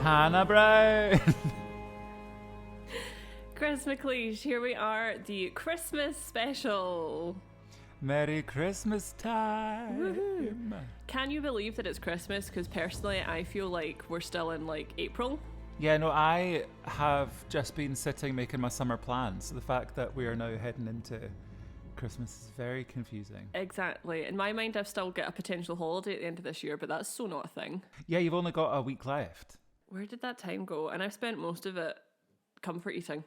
Hannah Brown. Chris McLeish, here we are, the Christmas special. Merry Christmas time. Woohoo. Can you believe that it's Christmas? Because personally, I feel like we're still in like April. Yeah, no, I have just been sitting making my summer plans. So the fact that we are now heading into Christmas is very confusing. Exactly. In my mind, I've still got a potential holiday at the end of this year, but that's so not a thing. Yeah, you've only got a week left. Where did that time go? And I've spent most of it comfort eating.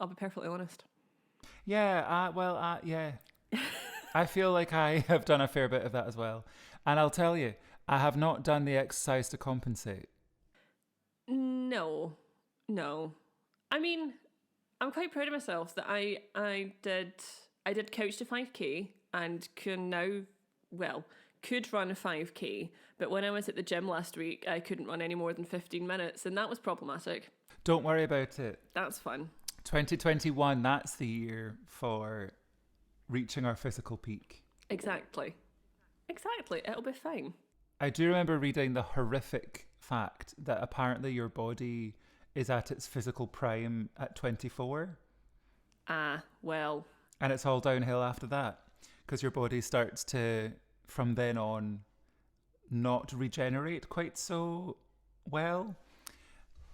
I'll be perfectly honest. Yeah, yeah. I feel like I have done a fair bit of that as well. And I'll tell you, I have not done the exercise to compensate. No. I mean, I'm quite proud of myself that I did couch to 5k and could run a 5k, but when I was at the gym last week, I couldn't run any more than 15 minutes, and that was problematic. Don't worry about it. That's fun. 2021, that's the year for reaching our physical peak. Exactly. It'll be fine. I do remember reading the horrific fact that apparently your body is at its physical prime at 24. Well. And it's all downhill after that because your body starts to, from then on, not regenerate quite so well.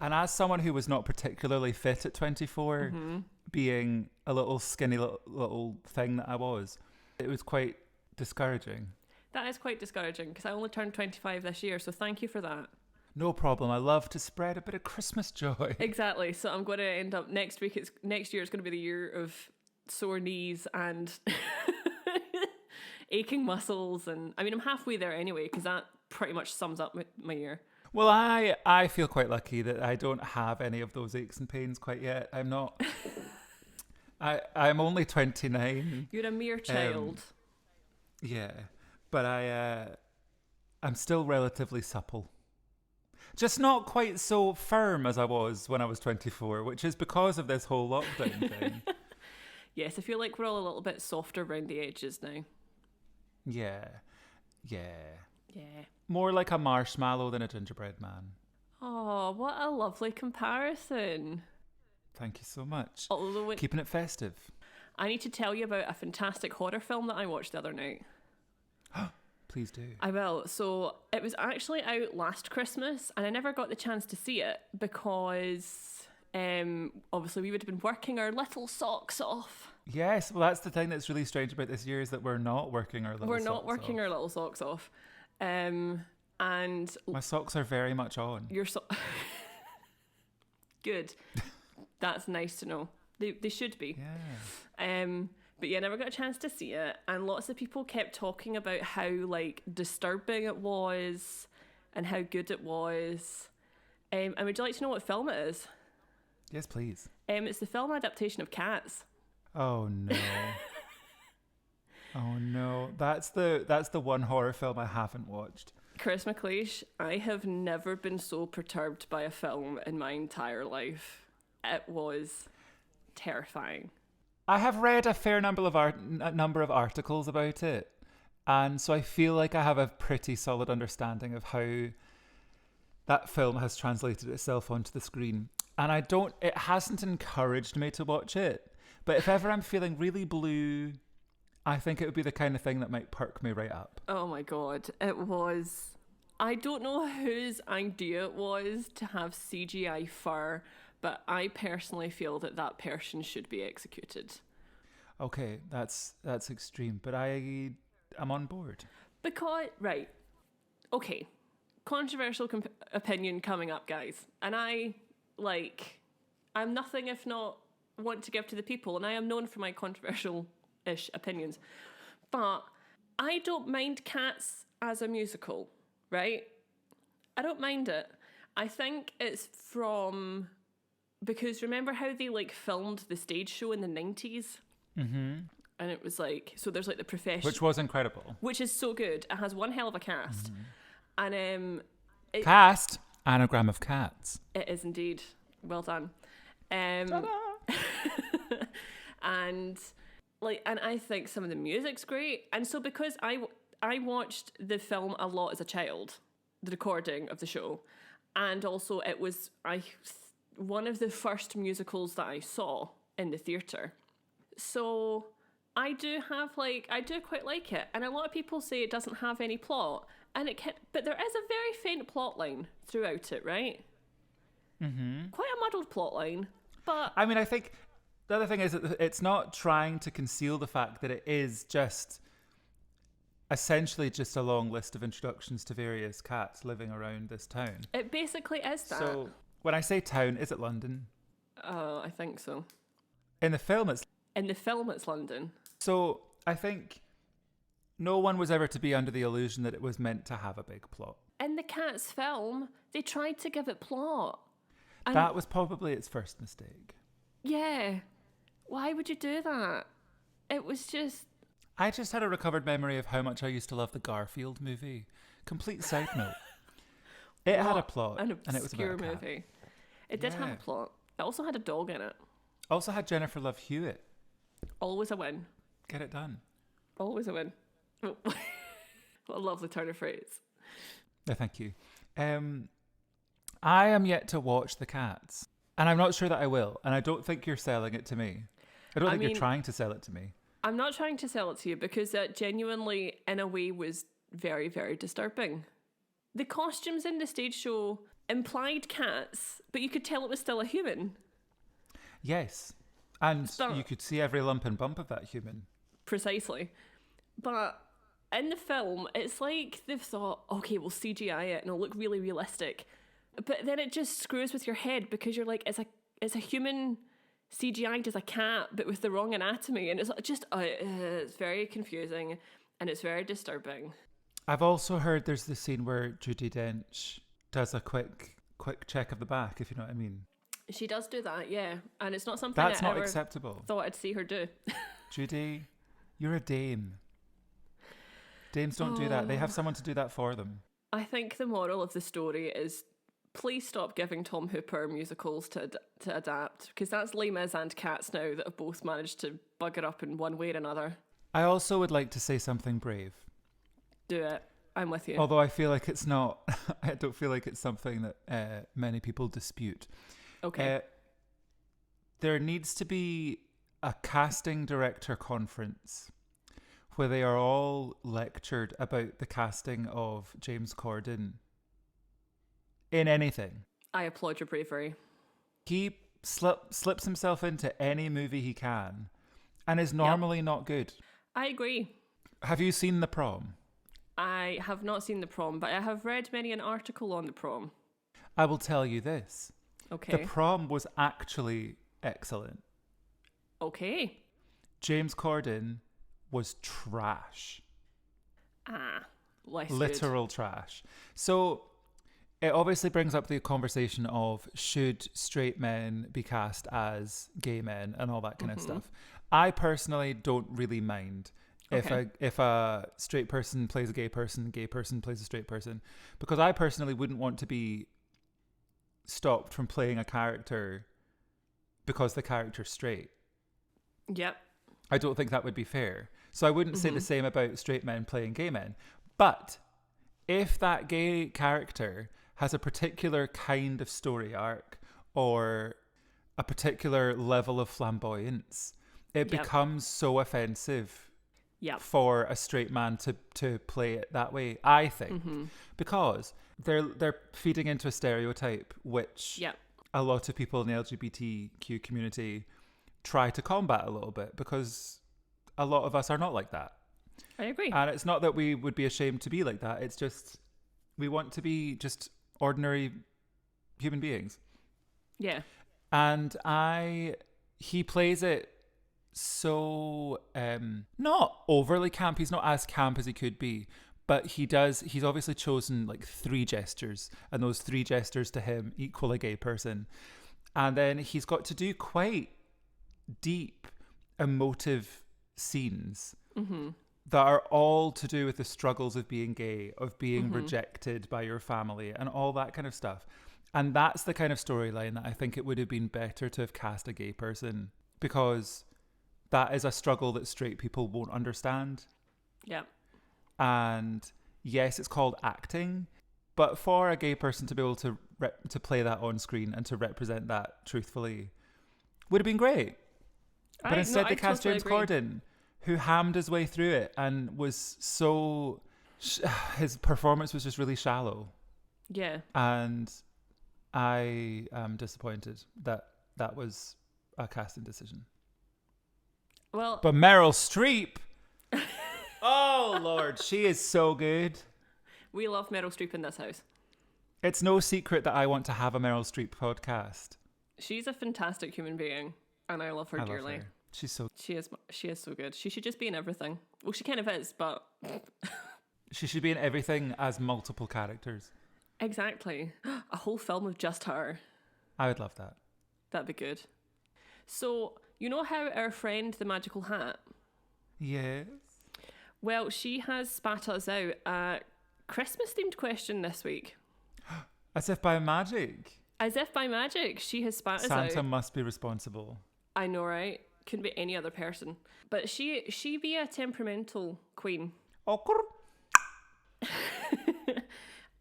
And as someone who was not particularly fit at 24, being a little skinny little thing that I was, it was quite discouraging. That is quite discouraging because I only turned 25 this year, so thank you for that. No problem. I love to spread a bit of Christmas joy. Exactly. So I'm going to end up next year. It's going to be the year of sore knees and aching muscles, and I mean I'm halfway there anyway because that pretty much sums up my year. Well, I feel quite lucky that I don't have any of those aches and pains quite yet. I'm not. I'm only 29. You're a mere child. Yeah, but I'm still relatively supple. Just not quite so firm as I was when I was 24, which is because of this whole lockdown thing. Yes, I feel like we're all a little bit softer around the edges now. Yeah. More like a marshmallow than a gingerbread man. Oh, what a lovely comparison. Thank you so much. Although keeping it festive. I need to tell you about a fantastic horror film that I watched the other night. Please do. I will. So it was actually out last Christmas and I never got the chance to see it because obviously we would have been working our little socks off. Yes, well that's the thing that's really strange about this year is that we're not working our little socks off. And my socks are very much on. Your Good. That's nice to know. They should be. Yeah. But yeah, I never got a chance to see it, and lots of people kept talking about how like disturbing it was and how good it was. And would you like to know what film it is? Yes, please. It's the film adaptation of Cats. Oh no. Oh no. That's the one horror film I haven't watched. Chris McLeish, I have never been so perturbed by a film in my entire life. It was terrifying. I have read a fair number of articles about it, and so I feel like I have a pretty solid understanding of how that film has translated itself onto the screen. And it hasn't encouraged me to watch it, but if ever I'm feeling really blue, I think it would be the kind of thing that might perk me right up. Oh my God, it was. I don't know whose idea it was to have CGI fur, but I personally feel that person should be executed. Okay, that's extreme, but I'm on board. Because, right, okay, controversial opinion coming up, guys. And I'm nothing if not want to give to the people, and I am known for my controversial-ish opinions. But I don't mind Cats as a musical, right? I don't mind it. I think it's because remember how they filmed the stage show in the 90s? Mm-hmm. And it was so there's the professional, which was incredible, which is so good. It has one hell of a cast, and cast anagram of cats. It is indeed. Well done. And I think some of the music's great. And so because I watched the film a lot as a child, the recording of the show, And also it was one of the first musicals that I saw in the theatre. So I do quite like it. And a lot of people say it doesn't have any plot. But there is a very faint plot line throughout it, right? Mm-hmm. Quite a muddled plot line. But I mean, I think the other thing is that it's not trying to conceal the fact that it is just essentially just a long list of introductions to various cats living around this town. It basically is that. So when I say town, is it London? I think so. In the film, it's London. So I think no one was ever to be under the illusion that it was meant to have a big plot. In the Cats film, they tried to give it plot. And that was probably its first mistake. Yeah. Why would you do that? It was just... I just had a recovered memory of how much I used to love the Garfield movie. Complete side note. It had a plot, and it was about a cat. Movie. It did have a plot. It also had a dog in it. Also had Jennifer Love Hewitt. Always a win. Get it done. Always a win. What a lovely turn of phrase. Yeah, thank you. I am yet to watch The Cats, and I'm not sure that I will, and I don't think you're selling it to me. I don't think you're trying to sell it to me. I'm not trying to sell it to you because it genuinely, in a way, was very, very disturbing. The costumes in the stage show implied cats, but you could tell it was still a human. Yes. And you could see every lump and bump of that human. Precisely. But in the film, it's like they've thought, okay, we'll CGI it and it'll look really realistic. But then it just screws with your head because you're like, it's a human CGI'd as a cat, but with the wrong anatomy. And it's just, it's very confusing and it's very disturbing. I've also heard there's the scene where Judi Dench does a quick check of the back, if you know what I mean. She does do that, yeah. And it's not something That's I not ever acceptable. thought I'd see her do. Judy, you're a dame. Dames don't do that. They have someone to do that for them. I think the moral of the story is please stop giving Tom Hooper musicals to adapt, because that's Les Mis and Cats now that have both managed to bugger up in one way or another. I also would like to say something brave. Do it. I'm with you. Although I feel like it's not, I don't feel like it's something that many people dispute. Okay. There needs to be a casting director conference where they are all lectured about the casting of James Corden in anything. I applaud your bravery. He slips himself into any movie he can and is normally not good. I agree. Have you seen The Prom? I have not seen The Prom, but I have read many an article on The Prom. I will tell you this. Okay. The Prom was actually excellent. Okay. James Corden was trash. Literal trash. So it obviously brings up the conversation of should straight men be cast as gay men and all that kind of stuff. I personally don't really mind if a straight person plays a gay person plays a straight person, because I personally wouldn't want to be stopped from playing a character because the character's straight. Yep. I don't think that would be fair. So I wouldn't say the same about straight men playing gay men. But if that gay character has a particular kind of story arc or a particular level of flamboyance, it becomes so offensive for a straight man to play it that way, I think. Because they're feeding into a stereotype which a lot of people in the LGBTQ community try to combat a little bit, because a lot of us are not like that. I agree. And it's not that we would be ashamed to be like that. It's just we want to be just ordinary human beings. Yeah. And he plays it so not overly camp. He's not as camp as he could be, but he's obviously chosen like 3 gestures, and those 3 gestures to him equal a gay person. And then he's got to do quite deep emotive scenes that are all to do with the struggles of being gay, of being rejected by your family and all that kind of stuff. And that's the kind of storyline that I think it would have been better to have cast a gay person, because that is a struggle that straight people won't understand. Yeah. And yes, it's called acting, But for a gay person to be able to to play that on screen and to represent that truthfully would have been great. But instead they cast James Corden, who hammed his way through it and was so... his performance was just really shallow. Yeah. And I am disappointed that that was a casting decision. Well... But Meryl Streep... oh, Lord, she is so good. We love Meryl Streep in this house. It's no secret that I want to have a Meryl Streep podcast. She's a fantastic human being, and I love her dearly. Love her. She's so... She is so good. She should just be in everything. Well, she kind of is, but... she should be in everything as multiple characters. Exactly. A whole film of just her. I would love that. That'd be good. So, you know how our friend, the Magical Hat? Yes. Well, she has spat us out a Christmas-themed question this week. As if by magic. As if by magic, she has spat us out. Santa must be responsible. I know, right? Couldn't be any other person. But she be a temperamental queen.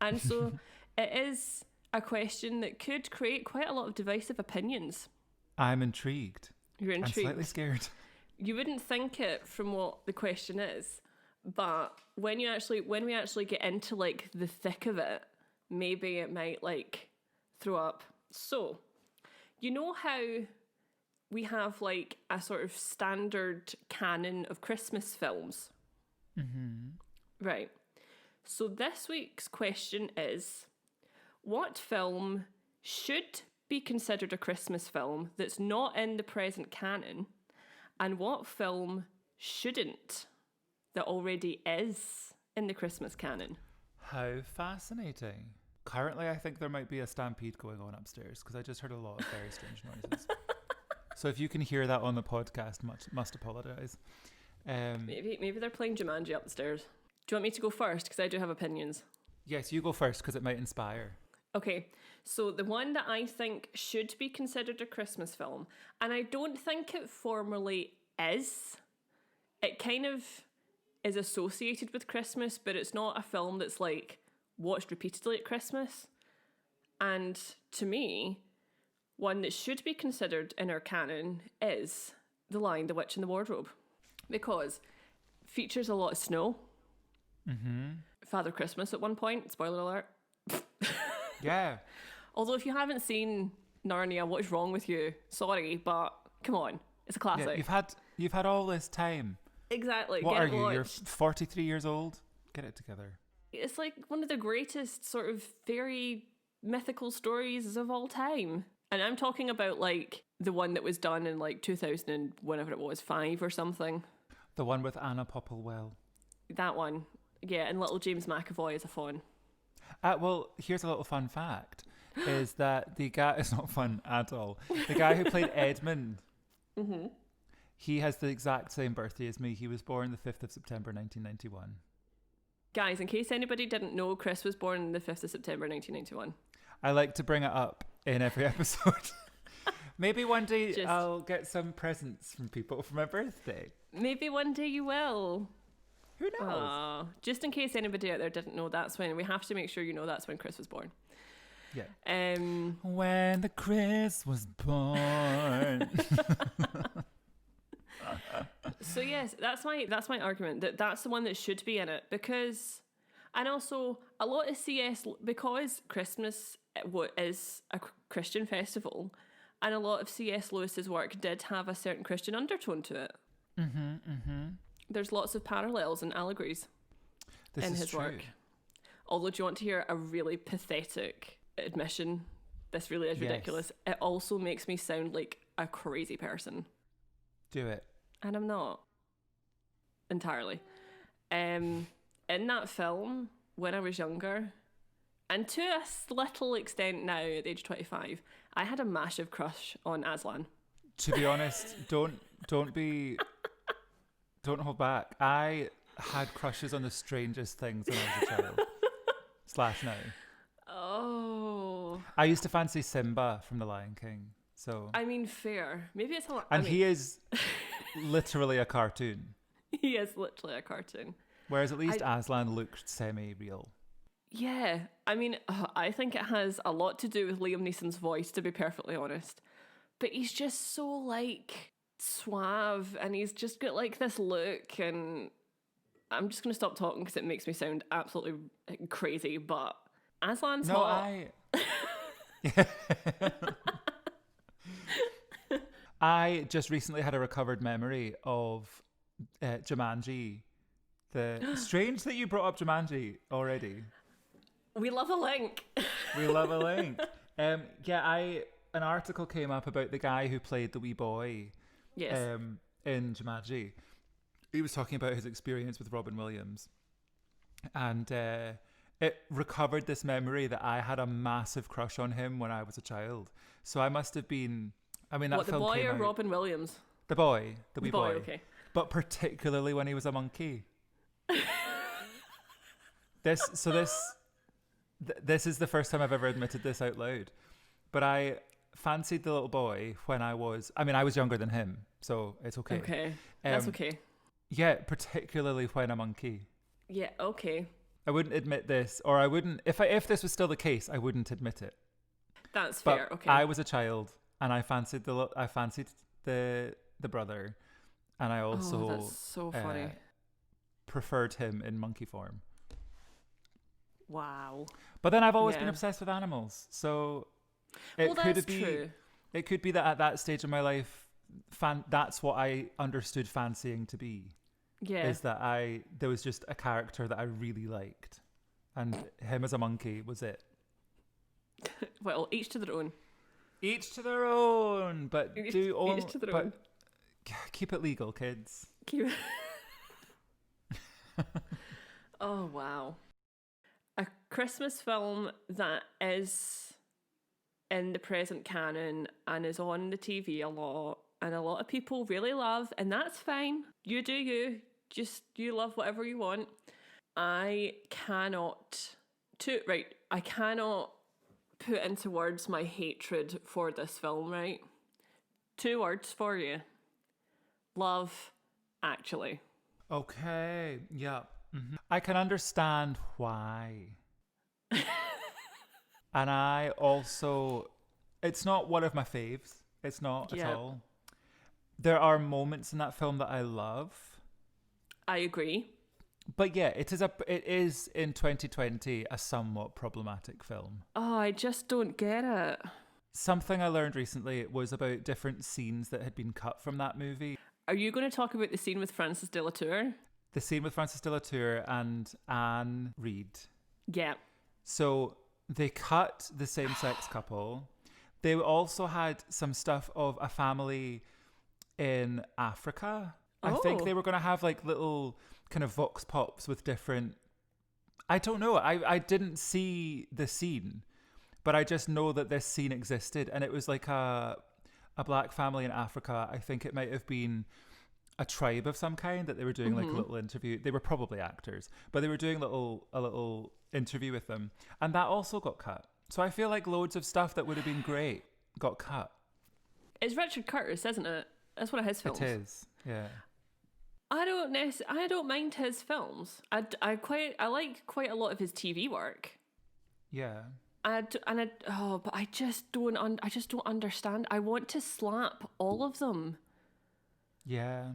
And so it is a question that could create quite a lot of divisive opinions. I'm intrigued. You're intrigued. I'm slightly scared. You wouldn't think it from what the question is, but when we actually get into like the thick of it, maybe it might like throw up. So, you know how we have like a sort of standard canon of Christmas films? Mm-hmm. Right. So this week's question is, what film should be considered a Christmas film that's not in the present canon, and what film shouldn't that already is in the Christmas canon? How fascinating. Currently, I think there might be a stampede going on upstairs because I just heard a lot of very strange noises. So if you can hear that on the podcast, must apologise. Maybe they're playing Jumanji upstairs. Do you want me to go first? Because I do have opinions. Yes, you go first because it might inspire. Okay, so the one that I think should be considered a Christmas film, and I don't think it formally is, it kind of is associated with Christmas, but it's not a film that's like watched repeatedly at Christmas. And to me, one that should be considered in our canon is The Lion, the Witch and the Wardrobe, because it features a lot of snow. Mm-hmm. Father Christmas at one point, spoiler alert. Yeah. Although if you haven't seen Narnia, what is wrong with you? Sorry, but come on, it's a classic. Yeah, you've had all this time. Exactly. What are you? You're 43 years old? Get it together. It's like one of the greatest sort of fairy mythical stories of all time. And I'm talking about like the one that was done in like 2000 and whenever it was, 5 or something. The one with Anna Popplewell. That one. Yeah, and little James McAvoy is a fawn. Well, here's a little fun fact, is that the guy, it's not fun at all, the guy who played Edmund, mm-hmm. He has the exact same birthday as me. He was born the 5th of September 1991. Guys, in case anybody didn't know, Chris was born the 5th of September 1991. I like to bring it up in every episode. Maybe one day I'll get some presents from people for my birthday. Maybe one day you will. Who knows? Just in case anybody out there didn't know, that's when we have to make sure you know that's when Chris was born. Yeah. When the Chris was born. So yes, that's my argument that's the one that should be in it because, and also a lot of CS, because Christmas is a Christian festival, and a lot of C.S. Lewis's work did have a certain Christian undertone to it. Mm-hmm. Mm-hmm. There's lots of parallels and allegories in his work. Although, do you want to hear a really pathetic admission? This really is ridiculous. It also makes me sound like a crazy person. Do it. And I'm not. Entirely. In that film, when I was younger, and to a little extent now at the age of 25, I had a massive crush on Aslan. To be honest, don't hold back. I had crushes on the strangest things when I was a child. / now. Oh. I used to fancy Simba from The Lion King. So I mean, fair. Maybe it's a lot. And he is literally a cartoon. He is literally a cartoon. Whereas at least Aslan looked semi-real. Yeah, I mean, I think it has a lot to do with Liam Neeson's voice, to be perfectly honest. But he's just so, like, suave, and he's just got, like, this look, and I'm just going to stop talking because it makes me sound absolutely crazy, but Aslan's No, hot. I just recently had a recovered memory of Jumanji. Strange that you brought up Jumanji already. We love a link. We love a link. An article came up about the guy who played the wee boy Yes. in Jumanji. He was talking about his experience with Robin Williams. And it recovered this memory that I had a massive crush on him when I was a child. So I must have been... I mean, that What, the film boy came or out, Robin Williams? The boy. The wee boy. Okay. But particularly when he was a monkey. This is the first time I've ever admitted this out loud. But I fancied the little boy when I was younger than him, so it's okay. Okay. That's okay. Yeah, particularly when a monkey. Yeah, okay. I wouldn't admit this, or I wouldn't, if this was still the case, I wouldn't admit it. That's But fair, okay. I was a child, and I fancied the brother, and I also that's so funny. preferred him in monkey form. Wow. But then I've always been obsessed with animals, so Well, that's true. It could be that at that stage of my life, that's what I understood fancying to be. Yeah. Is that there was just a character that I really liked, and him as a monkey was it. Well, each to their own. Each to their own, but Each to their own. Keep it legal, kids. Oh, wow. A Christmas film that is in the present canon and is on the TV a lot and a lot of people really love, and that's fine. You do you. Just you love whatever you want. I cannot put into words my hatred for this film, right? 2 words for you. Love, Actually. Okay, yeah. Mm-hmm. I can understand why. And I also, it's not one of my faves. It's not at all. There are moments in that film that I love. I agree. But yeah, it is in 2020 a somewhat problematic film. Oh, I just don't get it. Something I learned recently was about different scenes that had been cut from that movie. Are you going to talk about the scene with Frances de la Tour? The scene with Frances de la Tour and Anne Reid. Yeah. So they cut the same-sex couple. They also had some stuff of a family in Africa. I think they were going to have like little kind of vox pops with different... I don't know. I didn't see the scene, but I just know that this scene existed, and it was like a black family in Africa. I think it might have been a tribe of some kind that they were doing like a little interview. They were probably actors, but they were doing a little interview with them, and that also got cut. So I feel like loads of stuff that would have been great got cut. It's Richard Curtis, isn't it? That's one of his films. It is, yeah. I don't mind his films. I like quite a lot of his TV work. Yeah. But I just don't understand. I want to slap all of them. Yeah.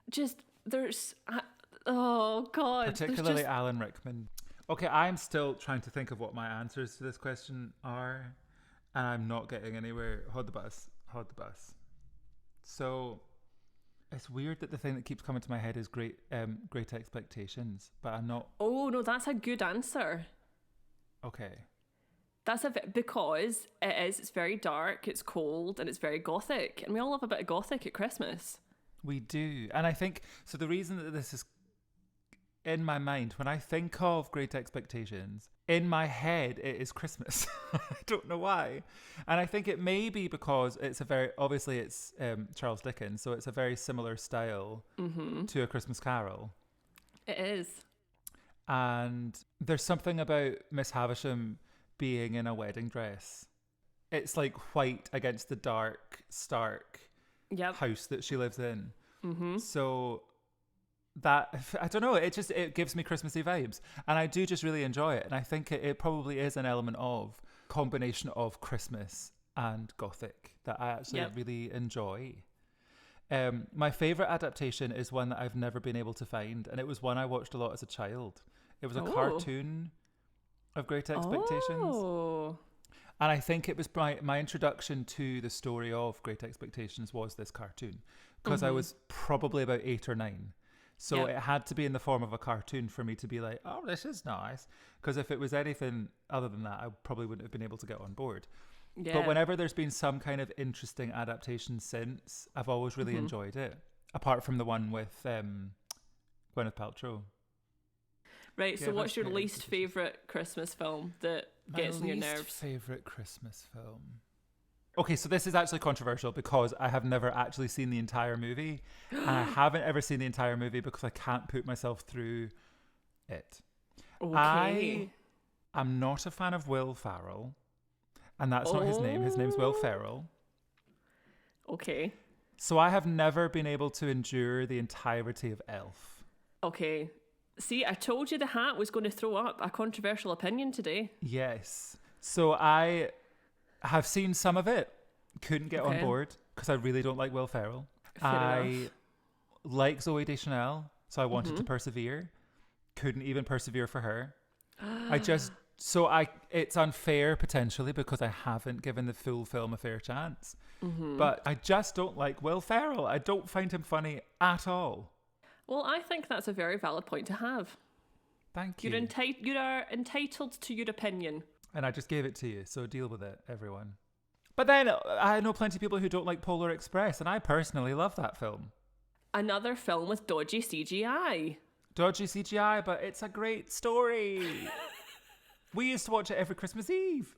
Just there's oh god. Particularly Alan Rickman. Okay, I'm still trying to think of what my answers to this question are, and I'm not getting anywhere. Hold the bus. So it's weird that the thing that keeps coming to my head is Great Expectations, but I'm not. Oh no, that's a good answer. Okay. That's because it's very dark, it's cold, and it's very gothic, and we all love a bit of gothic at Christmas. We do, and I think so. The reason that this is in my mind when I think of Great Expectations, in my head it is Christmas. I don't know why, and I think it may be because it's it's Charles Dickens, so it's a very similar style to A Christmas Carol. It is, and there's something about Miss Havisham being in a wedding dress. It's like white against the dark, stark house that she lives in. So that, I don't know, it gives me Christmassy vibes, and I do just really enjoy it. And I think it probably is an element of combination of Christmas and Gothic that I actually really enjoy. My favorite adaptation is one that I've never been able to find, and it was one I watched a lot as a child. It was a cartoon of Great Expectations. And I think it was my introduction to the story of Great Expectations was this cartoon, because I was probably about 8 or 9. So it had to be in the form of a cartoon for me to be like, oh, this is nice. Because if it was anything other than that, I probably wouldn't have been able to get on board. Yeah. But whenever there's been some kind of interesting adaptation since, I've always really enjoyed it. Apart from the one with Gwyneth Paltrow. Right, so what's your least favourite Christmas film that gets on your nerves? My least favourite Christmas film. Okay, so this is actually controversial because I have never actually seen the entire movie. And I haven't ever seen the entire movie because I can't put myself through it. Okay. I'm not a fan of Will Ferrell. And that's not his name. His name's Will Ferrell. Okay. So I have never been able to endure the entirety of Elf. Okay. See, I told you the hat was going to throw up a controversial opinion today. Yes. So I have seen some of it. Couldn't get on board because I really don't like Will Ferrell. I like Zooey Deschanel, so I wanted to persevere. Couldn't even persevere for her. It's unfair potentially because I haven't given the full film a fair chance. But I just don't like Will Ferrell. I don't find him funny at all. Well, I think that's a very valid point to have. Thank you. You are entitled to your opinion. And I just gave it to you, so deal with it, everyone. But then I know plenty of people who don't like Polar Express, and I personally love that film. Another film with dodgy CGI. Dodgy CGI, but it's a great story. We used to watch it every Christmas Eve.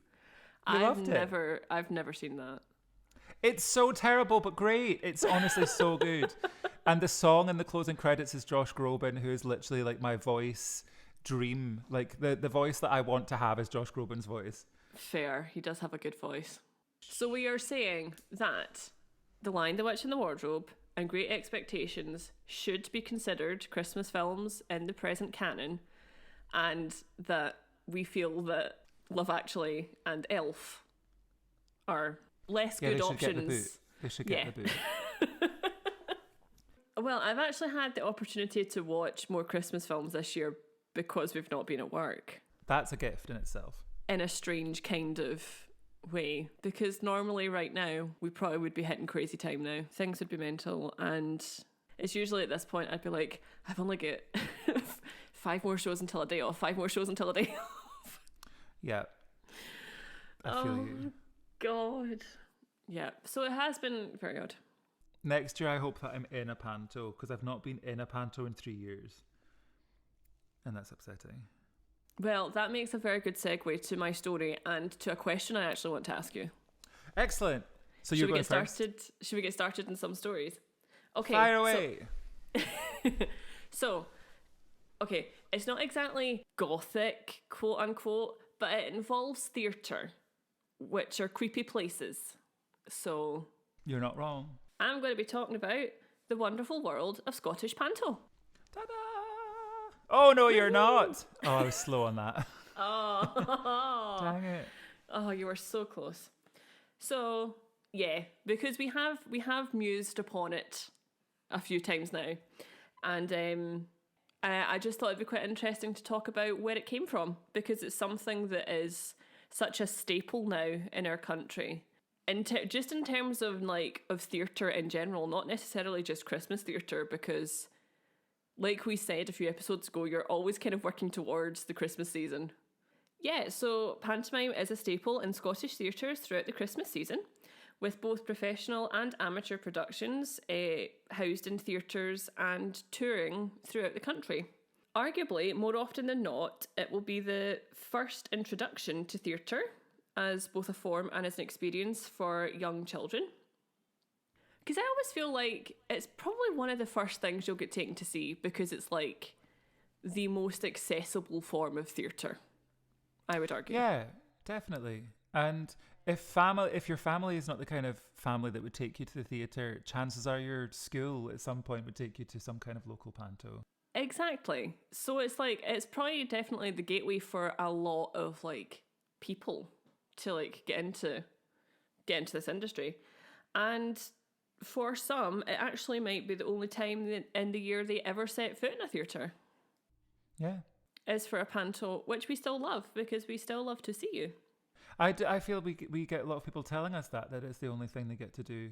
Loved it. I've never seen that. It's so terrible, but great. It's honestly so good. And the song in the closing credits is Josh Groban, who is literally like my voice dream. Like the voice that I want to have is Josh Groban's voice. Fair. He does have a good voice. So we are saying that The Lion, the Witch and the Wardrobe and Great Expectations should be considered Christmas films in the present canon, and that we feel that Love Actually and Elf are less good options. They should get the boot. Well, I've actually had the opportunity to watch more Christmas films this year because we've not been at work. That's a gift in itself. In a strange kind of way, because normally right now we probably would be hitting crazy time now. Things would be mental, and it's usually at this point I'd be like, I've only got 5 more shows until a day off, 5 more shows until a day off. Yeah. I feel you. God. Yeah. So it has been very odd. Next year I hope that I'm in a panto, because I've not been in a panto in 3 years. And that's upsetting. Well, that makes a very good segue to my story and to a question I actually want to ask you. Excellent. So you're going first. Should we get started in some stories? Okay. Fire away. So, okay, it's not exactly Gothic, quote unquote, but it involves theatre, which are creepy places. So... You're not wrong. I'm going to be talking about the wonderful world of Scottish Panto. Ta-da! Oh, no, you're not. Oh, I was slow on that. Oh. Dang it. Oh, you were so close. So, yeah, because we have mused upon it a few times now. And I just thought it'd be quite interesting to talk about where it came from, because it's something that is such a staple now in our country. Just in terms of of theatre in general, not necessarily just Christmas theatre, because like we said a few episodes ago, you're always kind of working towards the Christmas season. Yeah, so pantomime is a staple in Scottish theatres throughout the Christmas season, with both professional and amateur productions housed in theatres and touring throughout the country. Arguably, more often than not, it will be the first introduction to theatre as both a form and as an experience for young children. Because I always feel like it's probably one of the first things you'll get taken to see, because it's like the most accessible form of theatre, I would argue. Yeah, definitely. And if your family is not the kind of family that would take you to the theatre, chances are your school at some point would take you to some kind of local panto. Exactly. So it's like, it's probably definitely the gateway for a lot of like people to like get into this industry. And for some, it actually might be the only time in the year they ever set foot in a theatre. Yeah. Is for a panto, which we still love because we still love to see you. I feel we get a lot of people telling us that it's the only thing they get to do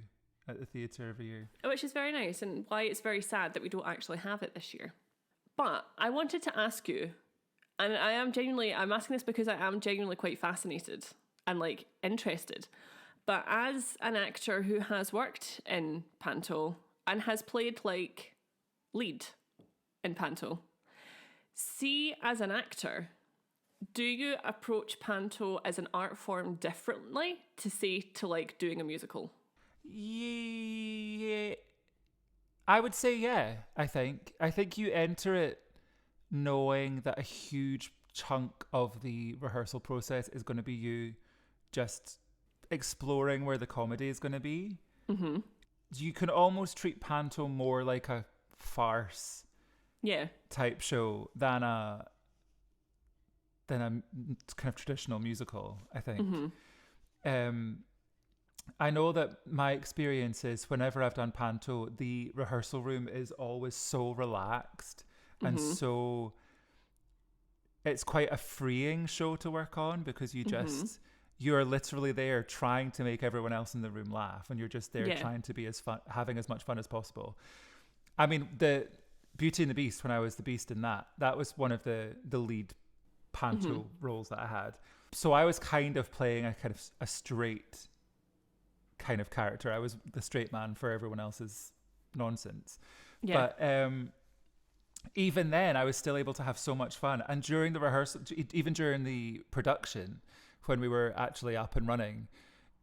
at the theatre every year. Which is very nice, and why it's very sad that we don't actually have it this year. But I wanted to ask you, and I'm asking this because I am genuinely quite fascinated and like interested. But as an actor who has worked in panto and has played like lead in panto, see, as an actor, do you approach panto as an art form differently to say to like doing a musical? Yeah, I would say yeah. I think you enter it knowing that a huge chunk of the rehearsal process is going to be you just exploring where the comedy is going to be. Mm-hmm. You can almost treat panto more like a farce, type show than a kind of traditional musical, I think. Mm-hmm. I know that my experience is whenever I've done panto, the rehearsal room is always so relaxed and so it's quite a freeing show to work on because you are literally there trying to make everyone else in the room laugh, and you're just there trying to be as fun, having as much fun as possible. I mean, the Beauty and the Beast, when I was the Beast in that was one of the lead panto roles that I had. So I was kind of playing a kind of a straight kind of character. I was the straight man for everyone else's nonsense. Yeah. But even then, I was still able to have so much fun. And during the rehearsal, even during the production, when we were actually up and running,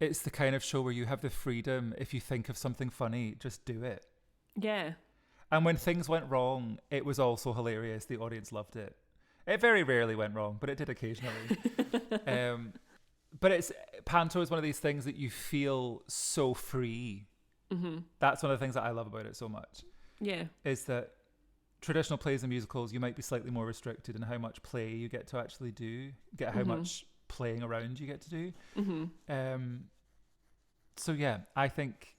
it's the kind of show where you have the freedom. If you think of something funny, just do it. Yeah. And when things went wrong, it was also hilarious. The audience loved it. It very rarely went wrong, but it did occasionally. But panto is one of these things that you feel so free. Mm-hmm. That's one of the things that I love about it so much. Yeah. Is that traditional plays and musicals, you might be slightly more restricted in how much play you get to actually do, how much playing around you get to do. Mm-hmm. So yeah, I think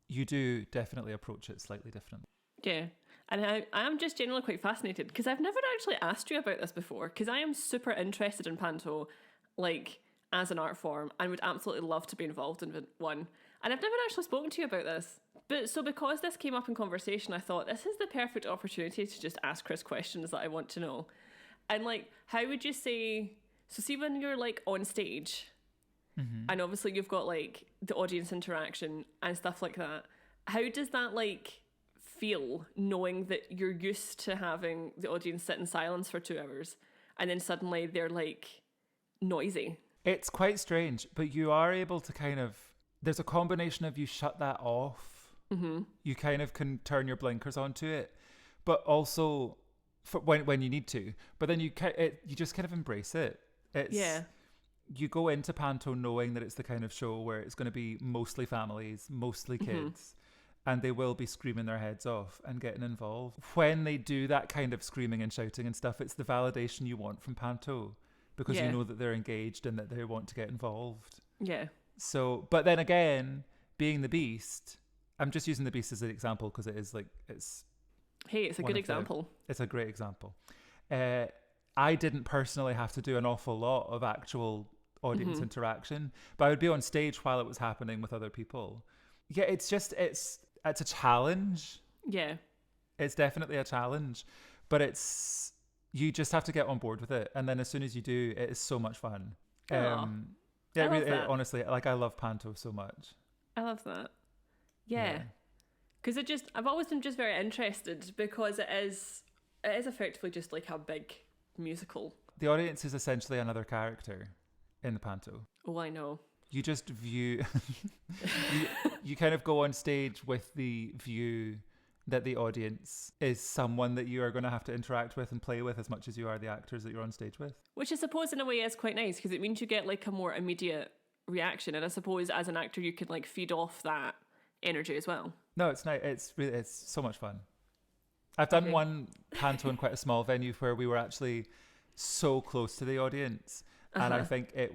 you do definitely approach it slightly differently. Yeah. And I am just generally quite fascinated because I've never actually asked you about this before, because I am super interested in panto, like, as an art form, and would absolutely love to be involved in one. And I've never actually spoken to you about this. But so because this came up in conversation, I thought this is the perfect opportunity to just ask Chris questions that I want to know. And like, how would you say, so see when you're like on stage, and obviously you've got like the audience interaction and stuff like that, how does that like feel knowing that you're used to having the audience sit in silence for 2 hours and then suddenly they're like noisy? It's quite strange, but you are able to kind of, there's a combination of you shut that off, you kind of can turn your blinkers onto it, but also for when you need to, but then you just kind of embrace it. You go into panto knowing that it's the kind of show where it's going to be mostly families, mostly kids, and they will be screaming their heads off and getting involved. When they do that kind of screaming and shouting and stuff, it's the validation you want from panto, because you know that they're engaged and that they want to get involved. Yeah. So, but then again, being the Beast, I'm just using the Beast as an example because it's a good example. It's a great example. I didn't personally have to do an awful lot of actual audience interaction, but I would be on stage while it was happening with other people. Yeah, it's a challenge. Yeah. It's definitely a challenge, but you just have to get on board with it. And then as soon as you do, it is so much fun. Honestly, like, I love panto so much. I love that. Yeah. Because I've always been just very interested because it is effectively just like a big musical. The audience is essentially another character in the panto. Oh, I know. You just view, you kind of go on stage with the view that the audience is someone that you are going to have to interact with and play with as much as you are the actors that you're on stage with. Which I suppose in a way is quite nice because it means you get like a more immediate reaction, and I suppose as an actor you can like feed off that energy as well. No, it's nice. It's so much fun. I've done one panto in quite a small venue where we were actually so close to the audience, and I think it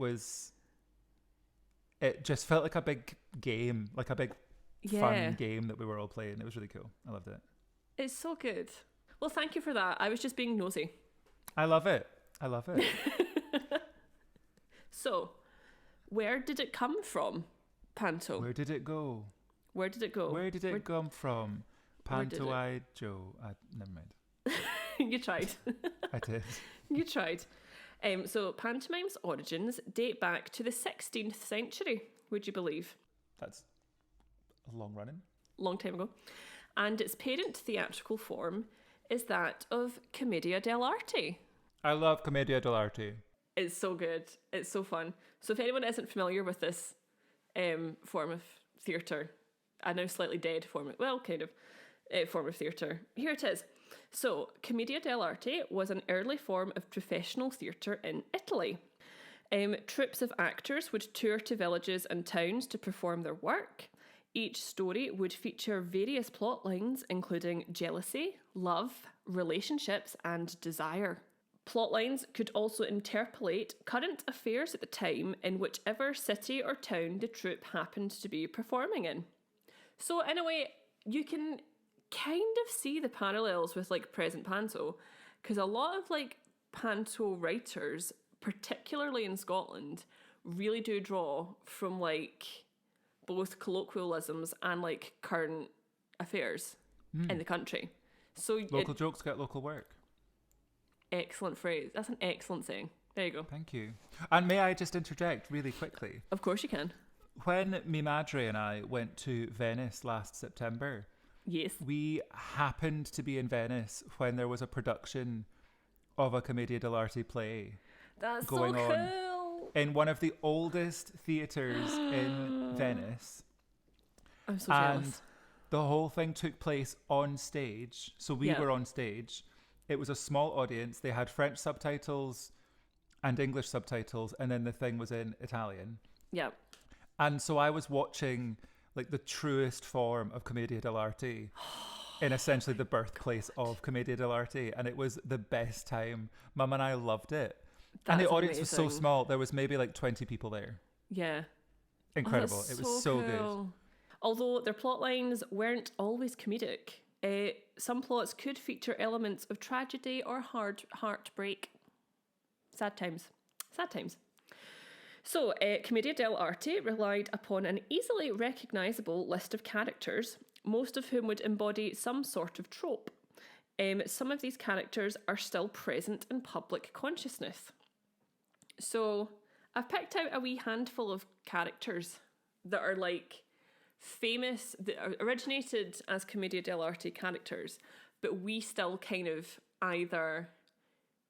just felt like a big game, like a big fun game that we were all playing. It was really cool. I loved it. It's so good. Well, thank you for that. I was just being nosy. I love it. So, where did it come from, Panto? Where did it go? Where did it go? Where did it come from? Panto-eyed Joe. Never mind. You tried. I did. You tried. So pantomime's origins date back to the 16th century, would you believe? That's a long running. Long time ago. And its parent theatrical form is that of Commedia dell'arte. I love Commedia dell'arte. It's so good. It's so fun. So if anyone isn't familiar with this form of theatre, a now slightly dead form of, well, kind of, form of theatre, here it is. So, Commedia dell'arte was an early form of professional theatre in Italy. Troupes of actors would tour to villages and towns to perform their work. Each story would feature various plot lines, including jealousy, love, relationships, and desire. Plot lines could also interpolate current affairs at the time in whichever city or town the troupe happened to be performing in. So, in a way, you can kind of see the parallels with like present panto, because a lot of like panto writers, particularly in Scotland, really do draw from like both colloquialisms and like current affairs in the country. So local jokes get local work. Excellent phrase. That's an excellent saying. There you go. Thank you. And may I just interject really quickly? Of course you can. When mi madre and I went to Venice last September, yes, we happened to be in Venice when there was a production of a Commedia dell'arte play. That's going so on cool. In one of the oldest theatres in Venice. I'm so jealous. And the whole thing took place on stage. So we were on stage. It was a small audience. They had French subtitles and English subtitles, and then the thing was in Italian. Yeah. And so I was watching like the truest form of Commedia dell'arte in essentially the birthplace of Commedia dell'arte, and it was the best time. Mum and I loved it. And the audience was so small. There was maybe like 20 people there. Yeah. Incredible. It was so good. Although their plot lines weren't always comedic. Some plots could feature elements of tragedy or heartbreak. Sad times. Sad times. So, Commedia dell'arte relied upon an easily recognisable list of characters, most of whom would embody some sort of trope. Some of these characters are still present in public consciousness. So, I've picked out a wee handful of characters that are like famous, that originated as Commedia dell'arte characters, but we still kind of either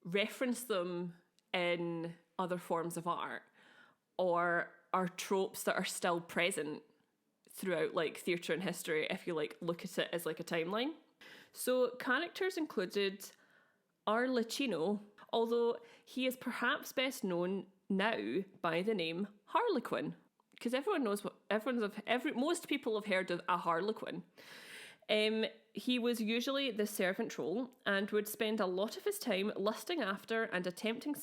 reference them in other forms of art or are tropes that are still present throughout like theatre and history if you like look at it as like a timeline. So characters included Arlecchino, although he is perhaps best known now by the name Harlequin, because everyone knows what most people have heard of a Harlequin. He was usually the servant role and would spend a lot of his time lusting after and attempting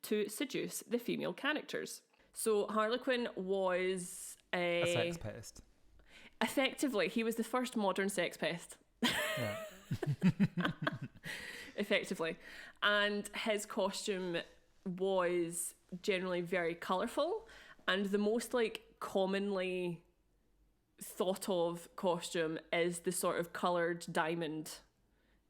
to seduce the female characters. So Harlequin was a sex pest. Effectively, he was the first modern sex pest. Yeah. Effectively. And his costume was generally very colourful, and the most like commonly thought of costume is the sort of coloured diamond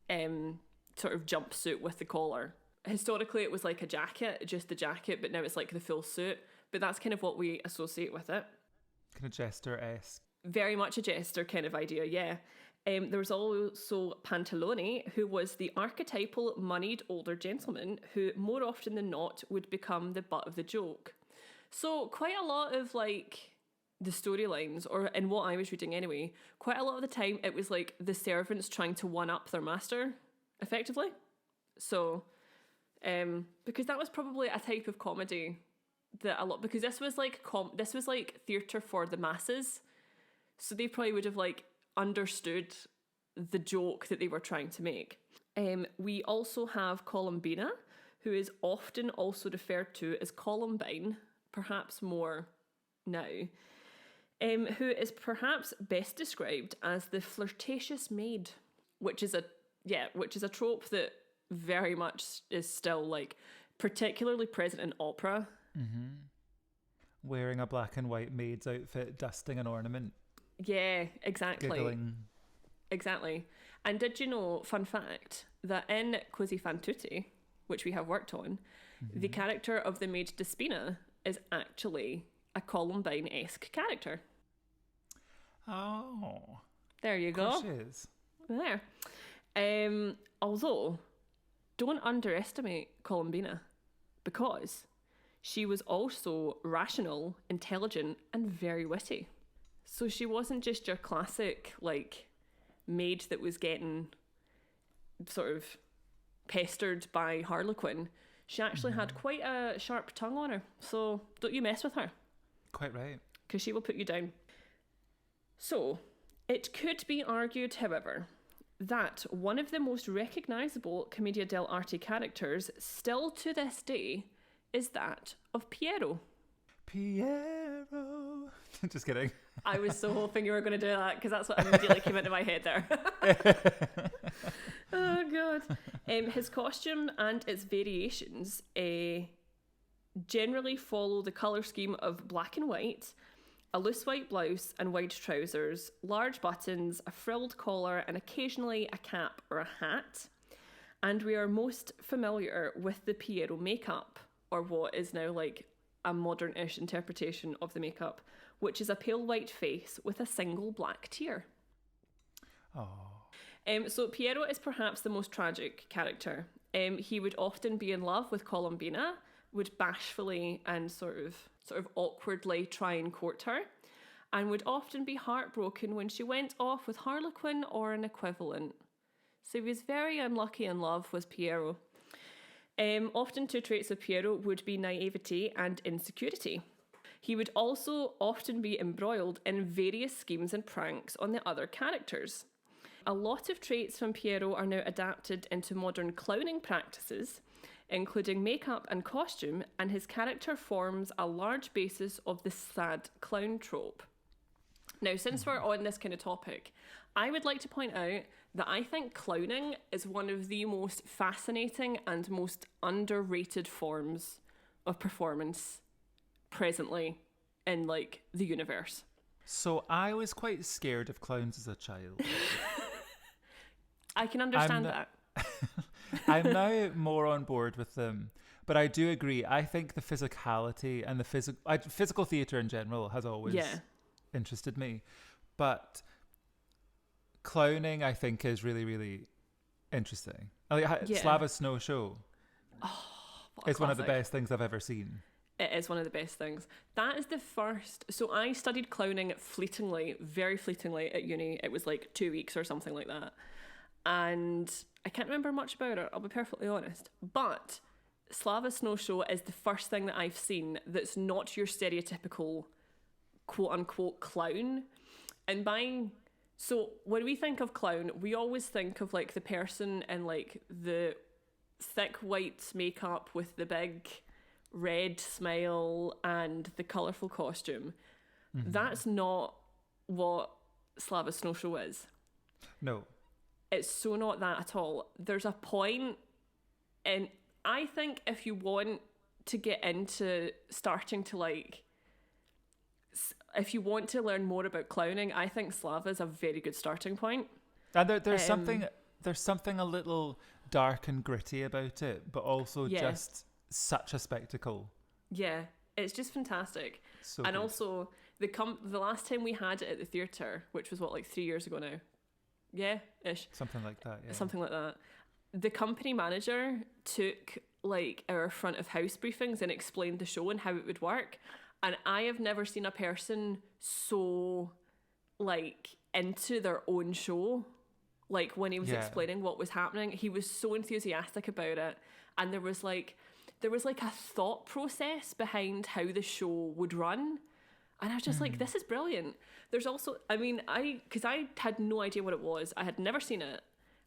sort of jumpsuit with the collar. Historically it was like a jacket, just the jacket, but now it's like the full suit. But that's kind of what we associate with it. Kind of jester-esque. Very much a jester kind of idea, yeah. There was also Pantalone, who was the archetypal moneyed older gentleman who more often than not would become the butt of the joke. So quite a lot of like the storylines, or in what I was reading anyway, quite a lot of the time it was like the servants trying to one up their master, effectively. So, because that was probably a type of comedy that a lot, because this was like theatre for the masses, so they probably would have like understood the joke that they were trying to make. We also have Columbina, who is often also referred to as Columbine, perhaps more now, who is perhaps best described as the flirtatious maid, which is a trope that very much is still like particularly present in opera. Mm-hmm. Wearing a black and white maid's outfit, dusting an ornament. Yeah, exactly. Giggling. Exactly. And did you know, fun fact, that in Così fan tutte, which we have worked on, the character of the maid Despina is actually a Columbine-esque character. Oh. There you go. Of course she is. There. Although, don't underestimate Columbina, because she was also rational, intelligent, and very witty. So she wasn't just your classic, like, maid that was getting sort of pestered by Harlequin. She actually had quite a sharp tongue on her, so don't you mess with her. Quite right. Because she will put you down. So, it could be argued, however, that one of the most recognisable Commedia dell'arte characters still to this day is that of Piero. Piero. Just kidding. I was so hoping you were going to do that, because that's what immediately came into my head there. Oh, God. His costume and its variations generally follow the colour scheme of black and white, a loose white blouse and wide trousers, large buttons, a frilled collar, and occasionally a cap or a hat. And we are most familiar with the Piero makeup, or what is now like a modern-ish interpretation of the makeup, which is a pale white face with a single black tear. Oh. So Piero is perhaps the most tragic character. He would often be in love with Columbina, would bashfully and sort of awkwardly try and court her, and would often be heartbroken when she went off with Harlequin or an equivalent. So he was very unlucky in love, was Piero. Often two traits of Piero would be naivety and insecurity. He would also often be embroiled in various schemes and pranks on the other characters. A lot of traits from Piero are now adapted into modern clowning practices, including makeup and costume, and his character forms a large basis of the sad clown trope. Now, since we're on this kind of topic, I would like to point out that I think clowning is one of the most fascinating and most underrated forms of performance presently in, like, the universe. So I was quite scared of clowns as a child. I can understand that. I'm now more on board with them, but I do agree. I think the physicality and the physical theatre in general has always interested me, but clowning I think is really, really interesting. Slava Snow Show is one of the best things I've ever seen. It is one of the best things. That is the first. So I studied clowning fleetingly, very fleetingly at uni. It was like 2 weeks or something like that. And I can't remember much about it, I'll be perfectly honest. But Slava Snow Show is the first thing that I've seen that's not your stereotypical quote-unquote clown. And so when we think of clown, we always think of like the person in like the thick white makeup with the big red smile and the colourful costume. Mm-hmm. That's not what Slava Snow Show is. No. It's so not that at all. There's a point, and I think if you want to get into starting to like, if you want to learn more about clowning, I think Slava is a very good starting point. And there's something a little dark and gritty about it, but also just such a spectacle. Yeah, it's just fantastic. So and good. Also the last time we had it at the theatre, which was like 3 years ago now. Yeah, ish. Something like that, yeah. Something like that. The company manager took like our front of house briefings and explained the show and how it would work. And I have never seen a person so, like, into their own show. Like, when he was explaining what was happening, he was so enthusiastic about it. And there was like a thought process behind how the show would run. And I was just like, this is brilliant. There's also, I mean, because I had no idea what it was. I had never seen it.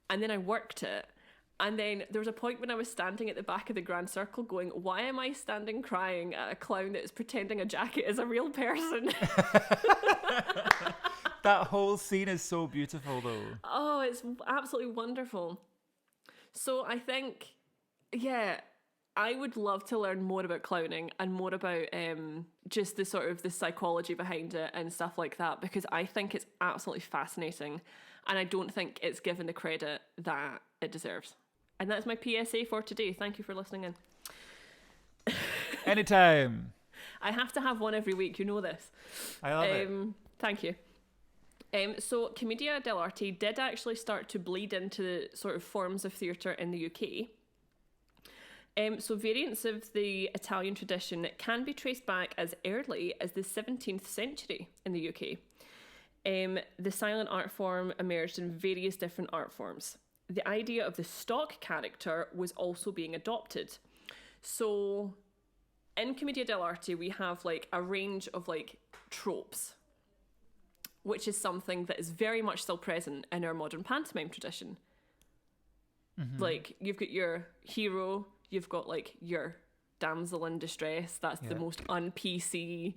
And then I worked it. And then there was a point when I was standing at the back of the grand circle going, why am I standing crying at a clown that is pretending a jacket is a real person? That whole scene is so beautiful, though. Oh, it's absolutely wonderful. So I think, yeah, I would love to learn more about clowning and more about just the sort of the psychology behind it and stuff like that, because I think it's absolutely fascinating and I don't think it's given the credit that it deserves. And that's my PSA for today. Thank you for listening in. Anytime. I have to have one every week. You know this. I love it. Thank you. So Commedia dell'arte did actually start to bleed into the sort of forms of theatre in the UK. So variants of the Italian tradition can be traced back as early as the 17th century in the UK. The silent art form emerged in various different art forms. The idea of the stock character was also being adopted. So in Commedia dell'arte, we have like a range of like tropes, which is something that is very much still present in our modern pantomime tradition. Mm-hmm. Like, you've got your hero, you've got like your damsel in distress. That's the most un-PC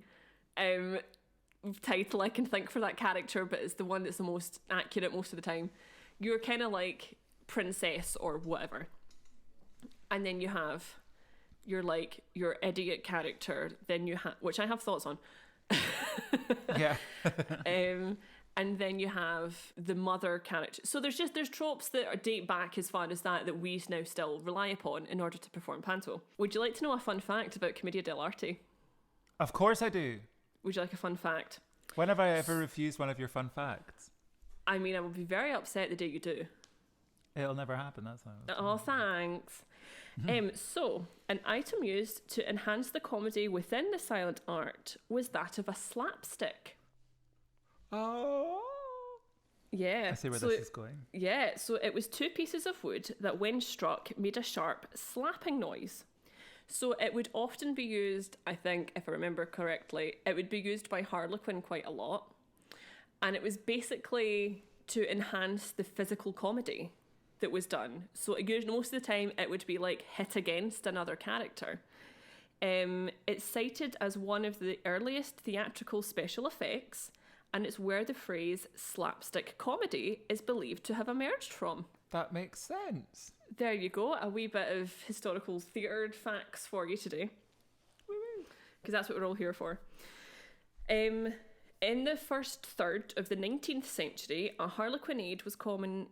title I can think for that character, but it's the one that's the most accurate most of the time. You're kind of like princess or whatever. And then you have your idiot character. Then you have, which I have thoughts on. Yeah. And then you have the mother character. So there's tropes that date back as far as that we now still rely upon in order to perform panto. Would you like to know a fun fact about Commedia dell'arte? Of course I do. Would you like a fun fact? When have I ever refused one of your fun facts? I mean, I will be very upset the day you do. It'll never happen, that's how. Oh, thanks. So, an item used to enhance the comedy within the silent art was that of a slapstick. Oh. Yeah. I see where this is going. Yeah, so it was two pieces of wood that when struck made a sharp slapping noise. So it would often be used, I think, if I remember correctly, it would be used by Harlequin quite a lot. And it was basically to enhance the physical comedy that was done. So most of the time it would be like hit against another character. It's cited as one of the earliest theatrical special effects, and it's where the phrase slapstick comedy is believed to have emerged from. That makes sense. There you go, a wee bit of historical theatre facts for you today. Because that's what we're all here for. In the first third of the 19th century, a harlequinade was common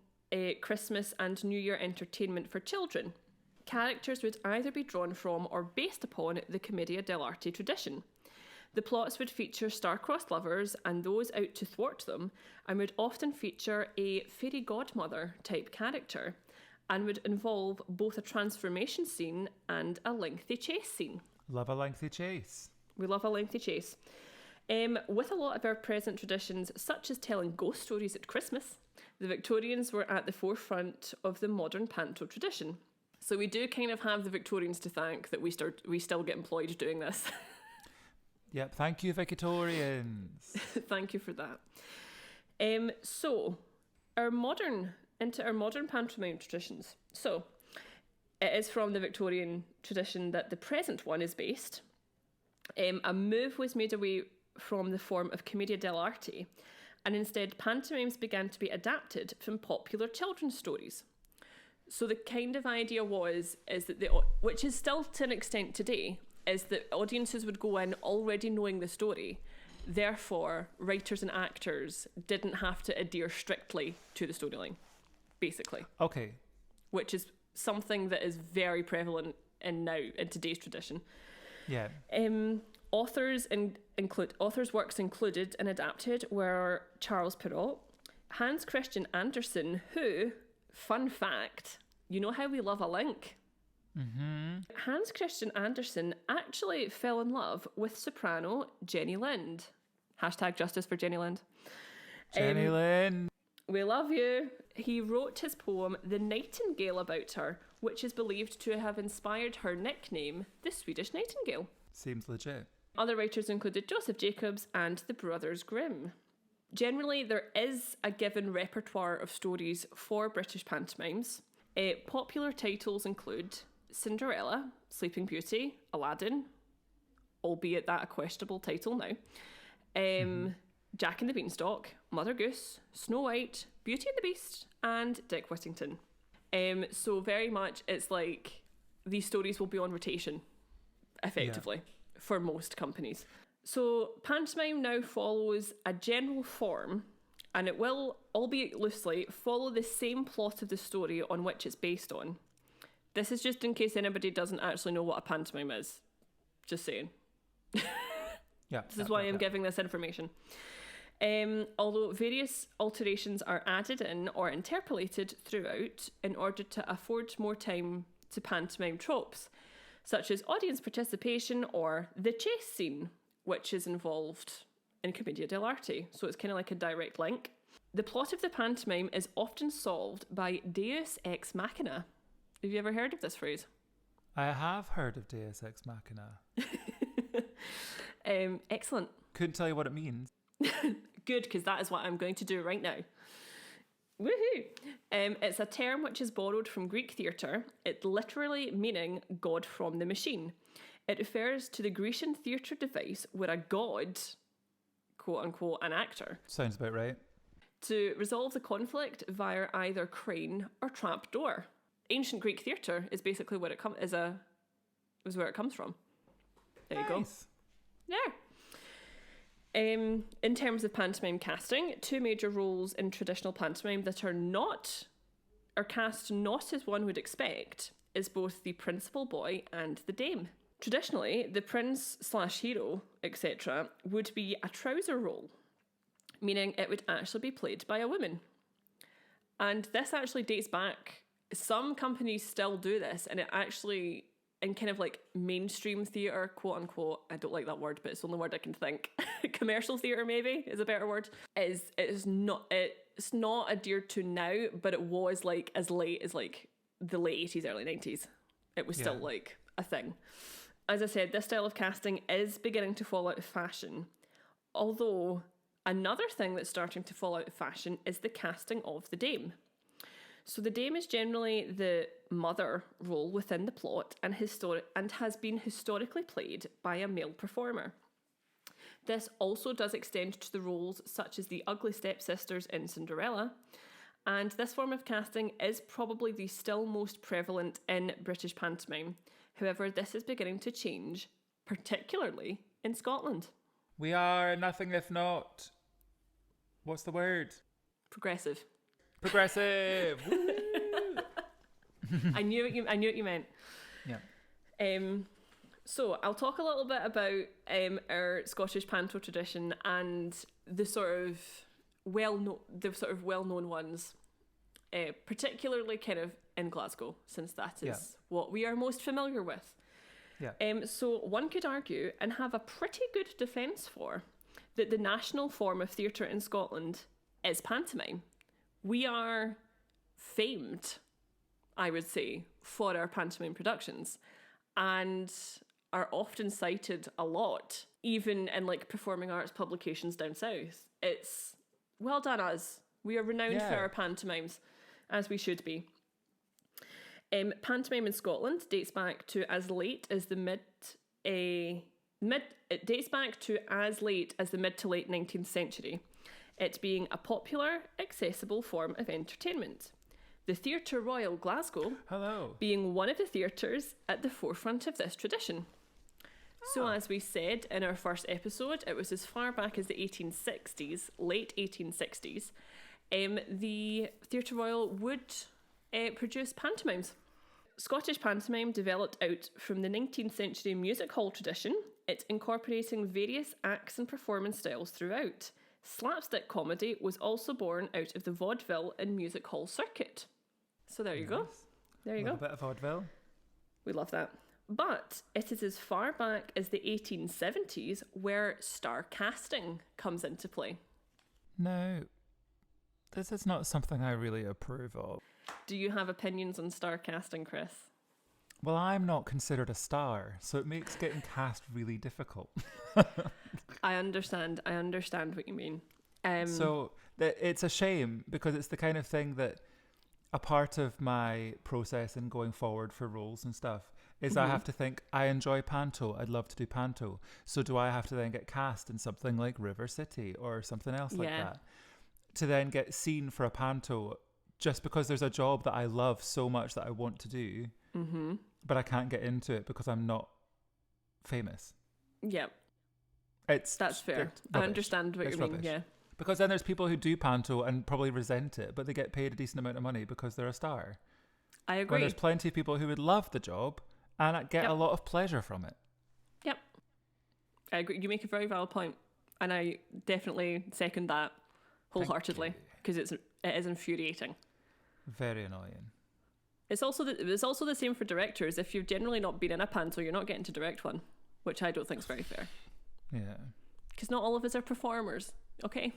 Christmas and New Year entertainment for children. Characters would either be drawn from or based upon the Commedia dell'arte tradition. The plots would feature star-crossed lovers and those out to thwart them, and would often feature a fairy godmother type character, and would involve both a transformation scene and a lengthy chase scene. Love a lengthy chase. We love a lengthy chase. With a lot of our present traditions, such as telling ghost stories at Christmas, the Victorians were at the forefront of the modern panto tradition. So we do kind of have the Victorians to thank that we still get employed doing this. Yep, thank you, Victorians. Thank you for that. So, into our modern pantomime traditions. So, it is from the Victorian tradition that the present one is based. A move was made away from the form of Commedia dell'arte, and instead pantomimes began to be adapted from popular children's stories. So the kind of idea is that which is still to an extent today, is that audiences would go in already knowing the story. Therefore, writers and actors didn't have to adhere strictly to the storyline, basically. Okay. Which is something that is very prevalent in today's tradition. Yeah. Authors works included and adapted were Charles Perrault, Hans Christian Andersen, who, fun fact, you know how we love a link? Hans Christian Andersen actually fell in love with soprano Jenny Lind. Hashtag justice for Jenny Lind. Jenny Lind. We love you. He wrote his poem The Nightingale about her, which is believed to have inspired her nickname, the Swedish Nightingale. Seems legit. Other writers included Joseph Jacobs and the Brothers Grimm. Generally, there is a given repertoire of stories for British pantomimes. Popular titles include Cinderella, Sleeping Beauty, Aladdin, albeit that a questionable title now, Jack and the Beanstalk, Mother Goose, Snow White, Beauty and the Beast, and Dick Whittington. So very much it's like these stories will be on rotation, effectively, for most companies. So pantomime now follows a general form, and it will, albeit loosely, follow the same plot of the story on which it's based on. This is just in case anybody doesn't actually know what a pantomime is. Just saying. This is why I'm giving this information. Although various alterations are added in or interpolated throughout in order to afford more time to pantomime tropes, such as audience participation or the chase scene, which is involved in Commedia dell'arte, so it's kind of like a direct link. The plot of the pantomime is often solved by deus ex machina. Have you ever heard of this phrase? I have heard of deus ex machina. Excellent. Couldn't tell you what it means. Good, because that is what I'm going to do right now. Woohoo! It's a term which is borrowed from Greek theatre, it literally meaning God from the machine. It refers to the Grecian theatre device where a god, quote unquote, an actor, Sounds about right. to resolve the conflict via either crane or trap door. Ancient Greek theatre is basically where it is where it comes from. There you go. Yeah. In terms of pantomime casting, two major roles in traditional pantomime that are cast not as one would expect is both the principal boy and the dame. Traditionally, the prince/hero, etc., would be a trouser role, meaning it would actually be played by a woman. And this actually dates back. Some companies still do this, and it actually, in kind of like mainstream theatre, quote unquote, I don't like that word, but it's the only word I can think. Commercial theatre maybe is a better word. It's not adhered to now, but it was like as late as like the late 80s, early 90s. It was still like a thing. As I said, this style of casting is beginning to fall out of fashion. Although another thing that's starting to fall out of fashion is the casting of the dame. So the dame is generally the mother role within the plot and has been historically played by a male performer. This also does extend to the roles such as the ugly stepsisters in Cinderella, and this form of casting is probably the still most prevalent in British pantomime. However, this is beginning to change, particularly in Scotland. We are nothing if not... What's the word? Progressive. Progressive! I knew what you meant. Yeah. So I'll talk a little bit about our Scottish Panto tradition and the sort of well-known ones, particularly kind of in Glasgow, since that is what we are most familiar with. Yeah. So one could argue and have a pretty good defence for that the national form of theatre in Scotland is pantomime. We are famed, I would say, for our pantomime productions and are often cited a lot, even in like performing arts publications down south. It's well done us. We are renowned for our pantomimes, as we should be. Pantomime in Scotland dates back to as late as the mid to late 19th century, it being a popular, accessible form of entertainment. The Theatre Royal Glasgow being one of the theatres at the forefront of this tradition. So as we said in our first episode, it was as far back as the 1860s, late 1860s, the Theatre Royal would produce pantomimes. Scottish pantomime developed out from the 19th century music hall tradition, it incorporating various acts and performance styles throughout. Slapstick comedy was also born out of the vaudeville and music hall circuit. So there you go. There you go. A bit of vaudeville. We love that. But it is as far back as the 1870s where star casting comes into play. No, this is not something I really approve of. Do you have opinions on star casting, Chris? Well, I'm not considered a star, so it makes getting cast really difficult. I understand what you mean. So it's a shame because it's the kind of thing that a part of my process in going forward for roles and stuff is I have to think, I enjoy Panto, I'd love to do Panto. So do I have to then get cast in something like River City or something else like that? To then get seen for a Panto just because there's a job that I love so much that I want to do, but I can't get into it because I'm not famous. Yeah. That's fair. I understand what you mean, rubbish. yeah. Because then there's people who do Panto and probably resent it, but they get paid a decent amount of money because they're a star. I agree. When there's plenty of people who would love the job and get a lot of pleasure from it. Yep. I agree. You make a very valid point, and I definitely second that wholeheartedly because it is infuriating. Very annoying. It's also the same for directors. If you've generally not been in a Panto, you're not getting to direct one, which I don't think is very fair. Yeah. Because not all of us are performers, okay?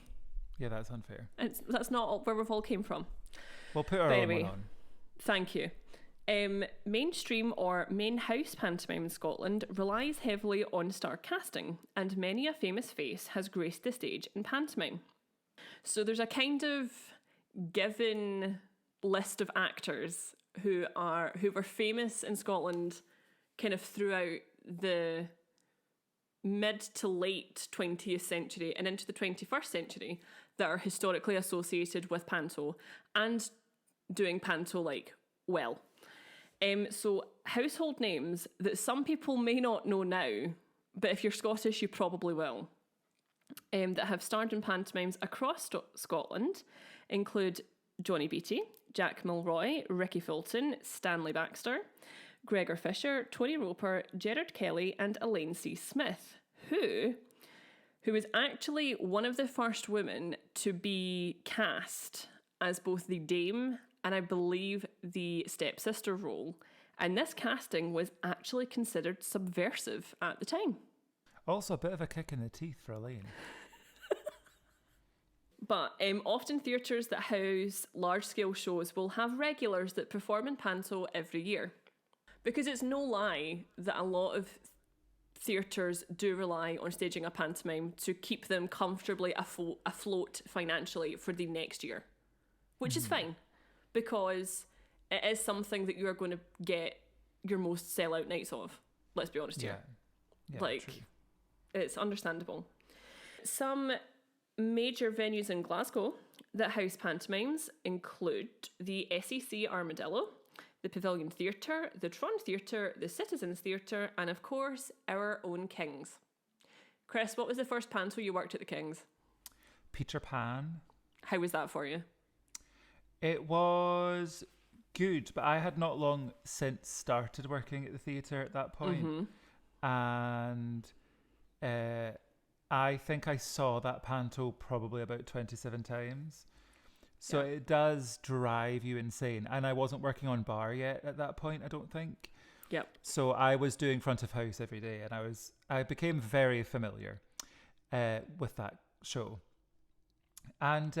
Yeah, that's unfair. That's not where we've all came from. We'll put our own one on. Thank you. Mainstream or main house pantomime in Scotland relies heavily on star casting, and many a famous face has graced the stage in pantomime. So there's a kind of given list of actors who were famous in Scotland kind of throughout the mid to late 20th century and into the 21st century that are historically associated with Panto and doing Panto like well. So household names that some people may not know now, but if you're Scottish, you probably will, that have starred in pantomimes across Scotland include Johnny Beattie, Jack Milroy, Ricky Fulton, Stanley Baxter, Gregor Fisher, Tony Roper, Gerard Kelly, and Elaine C. Smith, who was actually one of the first women to be cast as both the Dame and I believe the stepsister role. And this casting was actually considered subversive at the time. Also a bit of a kick in the teeth for Elaine. But often theatres that house large-scale shows will have regulars that perform in Panto every year. Because it's no lie that a lot of theatres do rely on staging a pantomime to keep them comfortably afloat financially for the next year. Which is fine, because it is something that you are going to get your most sellout nights of. Let's be honest here. Yeah, true. It's understandable. Some major venues in Glasgow that house pantomimes include the SEC Armadillo, the Pavilion Theatre, the Tron Theatre, the Citizens Theatre, and of course, our own King's. Chris, what was the first panto you worked at the King's? Peter Pan. How was that for you? It was good, but I had not long since started working at the theatre at that point. And I think I saw that panto probably about 27 times. So it does drive you insane. And I wasn't working on bar yet at that point, I don't think. Yep. So I was doing front of house every day, and I became very familiar with that show. And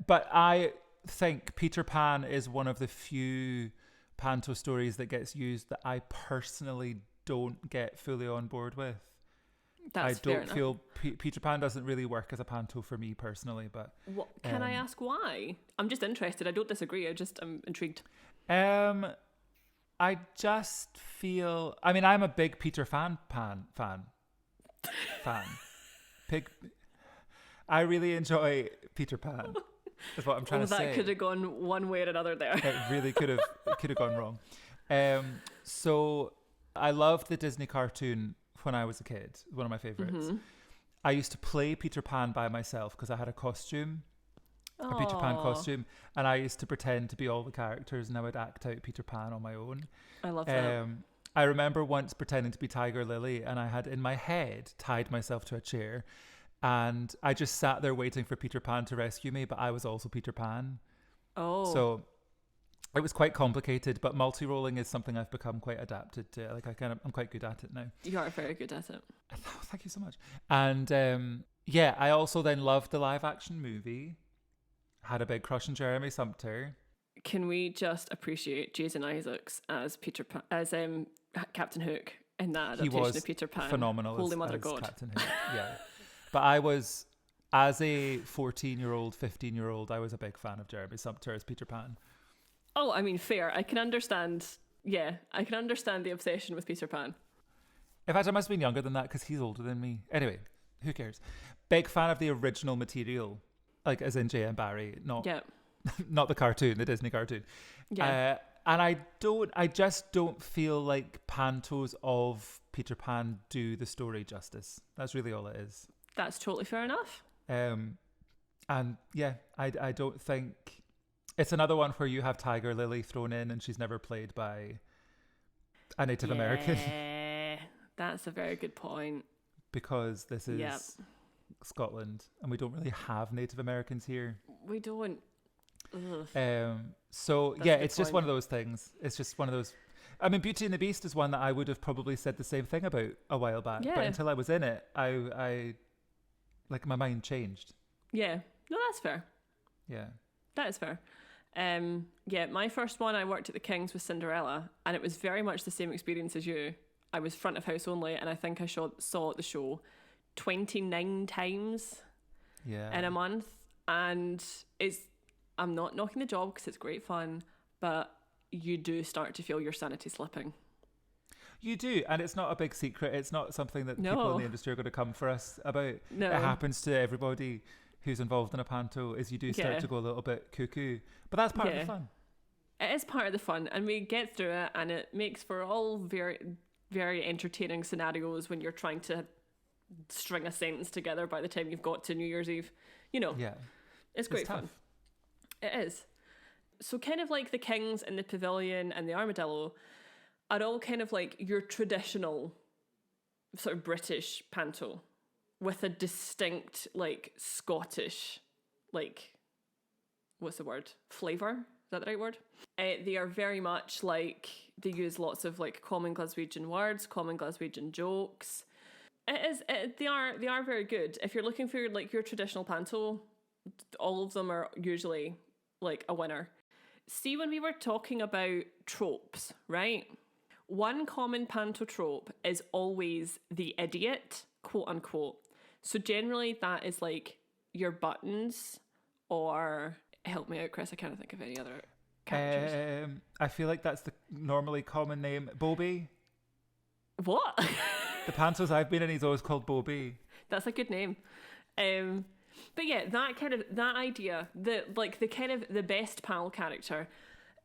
but I think Peter Pan is one of the few panto stories that gets used that I personally don't get fully on board with. That's I don't feel Peter Pan doesn't really work as a panto for me personally, but can I ask why? I'm just interested. I don't disagree. I'm intrigued. I just feel. I mean, I'm a big Peter fan. I really enjoy Peter Pan. Is what I'm trying to say. That could have gone one way or another there. It really could have gone wrong. So I loved the Disney cartoon when I was a kid. One of my favorites. I used to play Peter Pan by myself because I had a costume, a Peter Pan costume, and I used to pretend to be all the characters, and I would act out Peter Pan on my own. I love that. I remember once pretending to be Tiger Lily, and I had in my head tied myself to a chair, and I just sat there waiting for Peter Pan to rescue me, but I was also Peter Pan. Oh. So It was quite complicated, but multi-rolling is something I've become quite adapted to. Like I'm quite good at it now. You are very good at it. Thank you so much. And yeah, I also then loved the live action movie. Had a big crush on Jeremy Sumpter. Can we just appreciate Jason Isaacs as Captain Hook in that adaptation of Peter Pan? Phenomenal. Holy as, Mother as God. Captain Hook. Yeah. But I was, as a 14-year-old, 15-year-old, I was a big fan of Jeremy Sumpter as Peter Pan. Oh, I mean, fair. I can understand. Yeah, I can understand the obsession with Peter Pan. In fact, I must have been younger than that because he's older than me. Anyway, who cares? Big fan of the original material, like as in J.M. Barrie, not not the cartoon, the Disney cartoon. Yeah. And I just don't feel like pantos of Peter Pan do the story justice. That's really all it is. That's totally fair enough. And yeah, I don't think it's another one where you have Tiger Lily thrown in and she's never played by a Native American. Yeah, that's a very good point. Because this is Scotland and we don't really have Native Americans here. We don't. So that's yeah, it's just one of those things. It's just one of those. I mean, Beauty and the Beast is one that I would have probably said the same thing about a while back. Yeah. But until I was in it, I like my mind changed. Yeah. No, that's fair. Yeah. That is fair. Yeah, my first one, I worked at the King's with Cinderella, and it was very much the same experience as you. I was front of house only, and I think I saw the show 29 times in a month. And I'm not knocking the job because it's great fun, but you do start to feel your sanity slipping. You do, and it's not a big secret. It's not something that people in the industry are going to come for us about. No. It happens to everybody who's involved in a panto, is you do start to go a little bit cuckoo. But that's part of the fun. It is part of the fun, and we get through it, and it makes for all very, very entertaining scenarios when you're trying to string a sentence together by the time you've got to New Year's Eve. You know, it's great fun. It is. So kind of like the Kings and the Pavilion and the Armadillo are all kind of like your traditional sort of British panto with a distinct like Scottish, like, what's the word? Flavour? Is that the right word? They are very much like, they use lots of like common Glaswegian words, common Glaswegian jokes. They are very good. If you're looking for like your traditional panto, all of them are usually like a winner. See, when we were talking about tropes, right? One common panto trope is always the idiot, quote unquote. So generally that is like your Buttons, or help me out, Chris, I can't think of any other characters. I feel like that's the normally common name. Bobby. What? The pantos I've been in, he's always called Bobby. That's a good name. But yeah, that idea, the best pal character.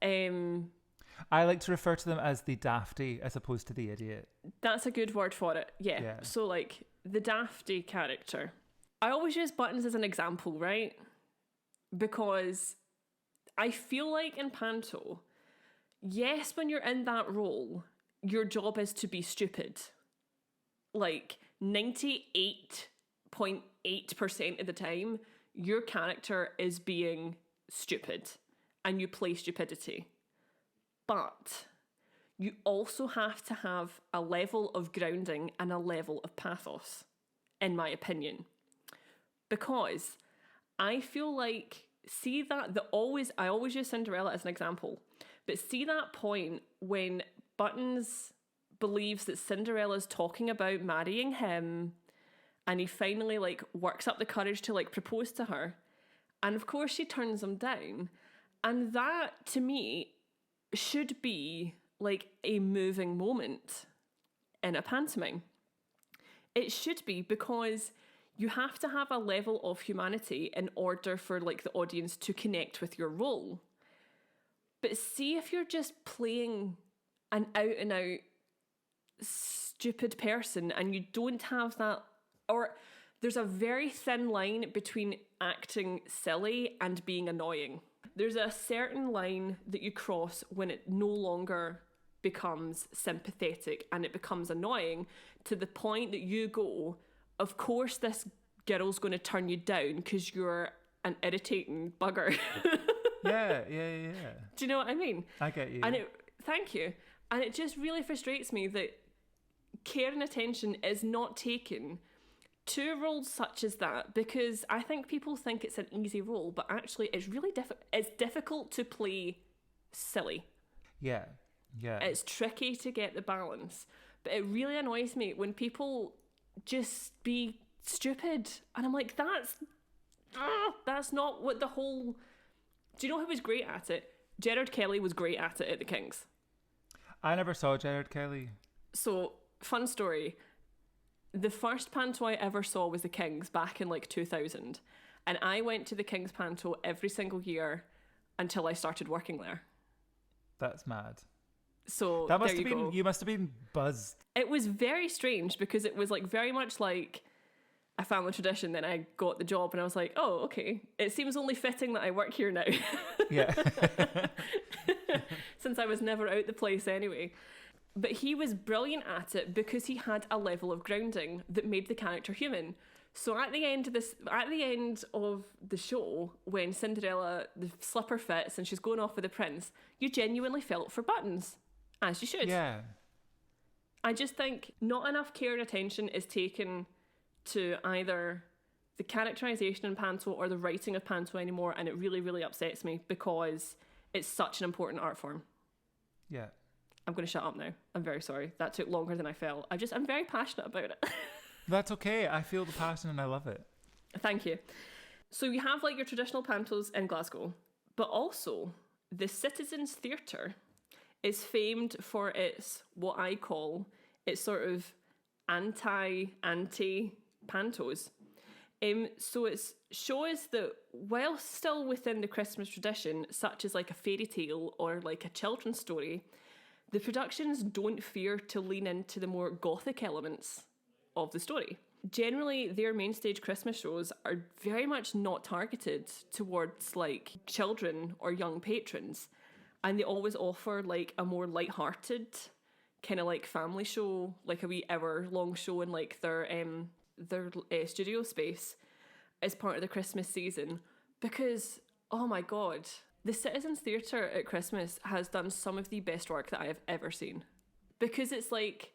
I like to refer to them as the dafty as opposed to the idiot. That's a good word for it. Yeah. So like the dafty character. I always use Buttons as an example, right? Because I feel like in panto, yes, when you're in that role, your job is to be stupid. Like 98.8% of the time, your character is being stupid and you play stupidity. But you also have to have a level of grounding and a level of pathos, in my opinion. Because I feel like, see that, I always use Cinderella as an example, but see that point when Buttons believes that Cinderella's talking about marrying him, and he finally like works up the courage to like propose to her, and of course she turns him down, and that to me should be like a moving moment in a pantomime. It should be, because you have to have a level of humanity in order for like the audience to connect with your role. But see, if you're just playing an out and out stupid person and you don't have that, or there's a very thin line between acting silly and being annoying. There's a certain line that you cross when it no longer becomes sympathetic and it becomes annoying, to the point that you go, of course this girl's going to turn you down because you're an irritating bugger. Yeah. Do you know what I mean? I get you. Thank you. And it just really frustrates me that care and attention is not taken to roles such as that, because I think people think it's an easy role, but actually it's really it's difficult to play silly. Yeah. It's tricky to get the balance, but it really annoys me when people just be stupid, and I'm like, that's not what the whole... Do you know who was great at it? Gerard Kelly was great at it at the Kings. I never saw Gerard Kelly. So, fun story. The first panto I ever saw was the Kings back in like 2000. And I went to the Kings panto every single year until I started working there. That's mad. So that must have been, you must have been buzzed. It was very strange because it was like very much like a family tradition. Then I got the job and I was like, oh, okay. It seems only fitting that I work here now. Yeah. Since I was never out the place anyway. But he was brilliant at it because he had a level of grounding that made the character human. So at the end of the show, when Cinderella, the slipper fits and she's going off with the prince, you genuinely felt for Buttons, as you should. Yeah. I just think not enough care and attention is taken to either the characterization in panto or the writing of panto anymore, and it really, really upsets me because it's such an important art form. Yeah. I'm going to shut up now. I'm very sorry. That took longer than I felt. I'm very passionate about it. That's okay. I feel the passion and I love it. Thank you. So you have like your traditional pantos in Glasgow, but also the Citizens Theatre is famed for its, what I call, its sort of anti pantos. So it's shows that while still within the Christmas tradition, such as like a fairy tale or like a children's story, the productions don't fear to lean into the more Gothic elements of the story. Generally, their main stage Christmas shows are very much not targeted towards like children or young patrons, and they always offer like a more light-hearted kind of like family show, like a wee hour-long show in like their studio space as part of the Christmas season. Because, oh my god, the Citizens Theatre at Christmas has done some of the best work that I have ever seen. Because it's like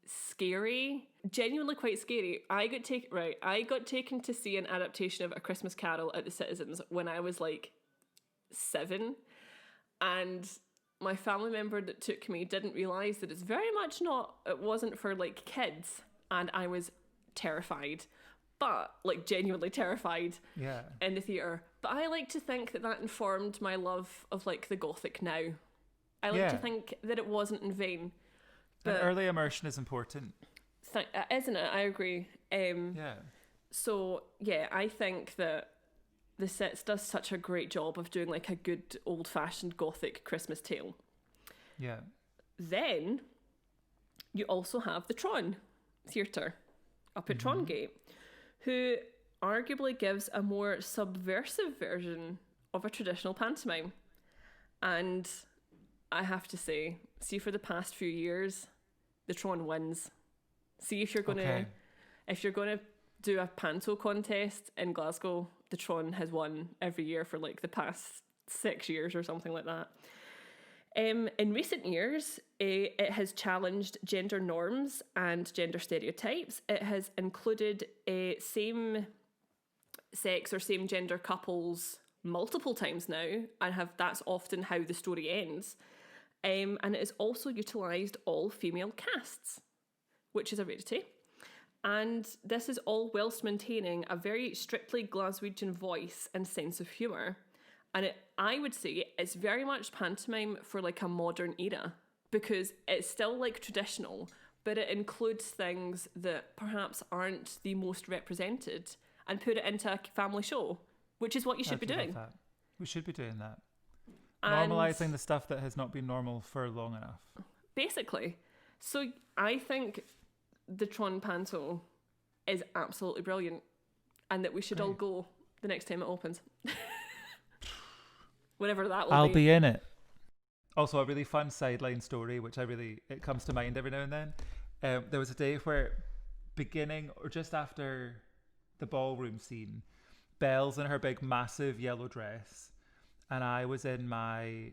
scary, genuinely quite scary. I got taken to see an adaptation of A Christmas Carol at the Citizens when I was like 7, and my family member that took me didn't realise that it wasn't for like kids, and I was terrified, but like genuinely terrified in the theatre. But I like to think that informed my love of like the Gothic now. I like to think that it wasn't in vain. But an early immersion is important. Isn't it? I agree. So, yeah, I think that the Sits does such a great job of doing like a good old-fashioned Gothic Christmas tale. Yeah. Then you also have the Tron Theatre up at Trongate, who arguably gives a more subversive version of a traditional pantomime. And I have to say, see, for the past few years, the Tron wins. See, if you're gonna do a panto contest in Glasgow, the Tron has won every year for like the past 6 years or something like that. In recent years, it has challenged gender norms and gender stereotypes. It has included same sex or same gender couples multiple times now, and that's often how the story ends. And it has also utilised all female casts, which is a rarity. And this is all whilst maintaining a very strictly Glaswegian voice and sense of humour. And I would say it's very much pantomime for like a modern era, because it's still like traditional, but it includes things that perhaps aren't the most represented and put it into a family show, which is what you should be doing. We should be doing that. Normalising the stuff that has not been normal for long enough. Basically. So I think the Tron Panto is absolutely brilliant, and that we should all go the next time it opens. Whatever that will be. I'll be in it. Also, a really fun sideline story, which it comes to mind every now and then. There was a day where, beginning or just after the ballroom scene, Belle's in her big massive yellow dress, and I was in my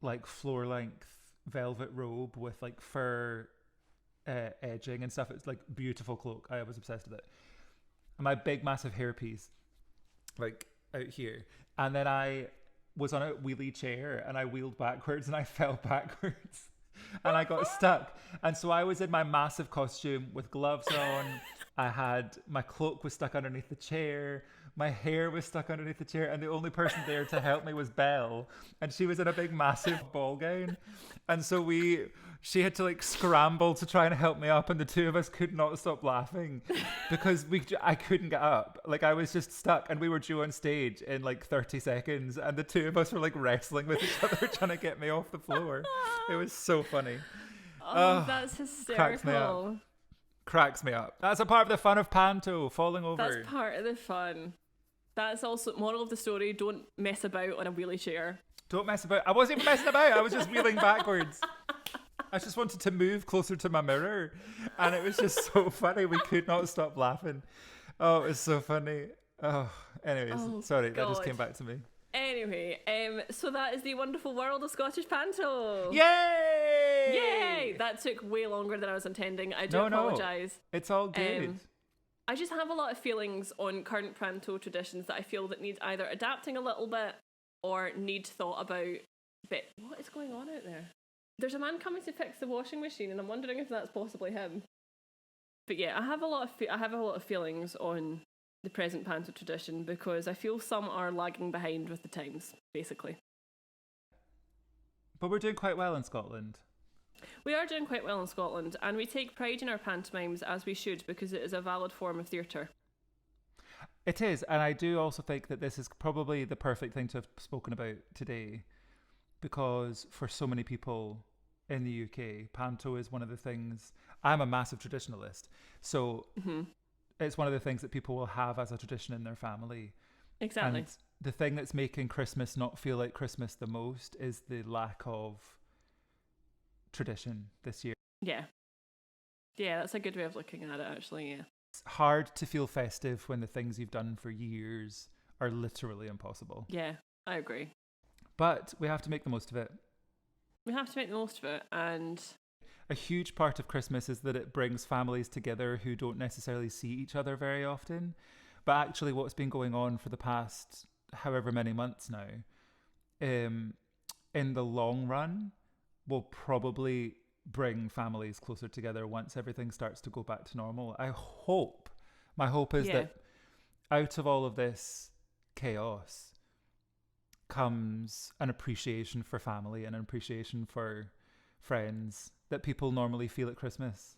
like floor length velvet robe with like fur edging and stuff. It's like beautiful cloak. I was obsessed with it. And my big massive hairpiece, like out here. And then I was on a wheelie chair and I wheeled backwards and I fell backwards and I got stuck. And so I was in my massive costume with gloves on. I had my cloak was stuck underneath the chair. My hair was stuck underneath the chair, and the only person there to help me was Belle, and she was in a big, massive ball gown, and so she had to like scramble to try and help me up, and the two of us could not stop laughing because I couldn't get up, like I was just stuck, and we were due on stage in like 30 seconds, and the two of us were like wrestling with each other trying to get me off the floor. It was so funny. Oh, that's hysterical. Cracks me up. That's a part of the fun of Panto, falling over. That's part of the fun. That's also moral of the story. Don't mess about on a wheelie chair. Don't mess about. I wasn't even messing about. I was just wheeling backwards. I just wanted to move closer to my mirror. And it was just so funny. We could not stop laughing. Oh, it was so funny. Oh, anyways. Sorry, God. That just came back to me. Anyway, so that is the wonderful world of Scottish Panto. Yay! Yay! That took way longer than I was intending. I do apologise. It's all good. I just have a lot of feelings on current Panto traditions that I feel that need either adapting a little bit or need thought about. But what is going on out there? There's a man coming to fix the washing machine, and I'm wondering if that's possibly him. But yeah, I have a lot of feelings on the present Panto tradition because I feel some are lagging behind with the times, basically. But we're doing quite well in Scotland. We are doing quite well in Scotland, and we take pride in our pantomimes as we should because it is a valid form of theatre. It is, and I do also think that this is probably the perfect thing to have spoken about today because for so many people in the UK, Panto is one of the things. I'm a massive traditionalist, so it's one of the things that people will have as a tradition in their family. Exactly. And the thing that's making Christmas not feel like Christmas the most is the lack of tradition this year. Yeah, that's a good way of looking at it, actually. Yeah, it's hard to feel festive when the things you've done for years are literally impossible. Yeah, I agree. But we have to make the most of it. We have to make the most of it, and a huge part of Christmas is that it brings families together who don't necessarily see each other very often. But actually what's been going on for the past however many months now, in the long run, will probably bring families closer together once everything starts to go back to normal. My hope is that out of all of this chaos comes an appreciation for family and an appreciation for friends that people normally feel at Christmas.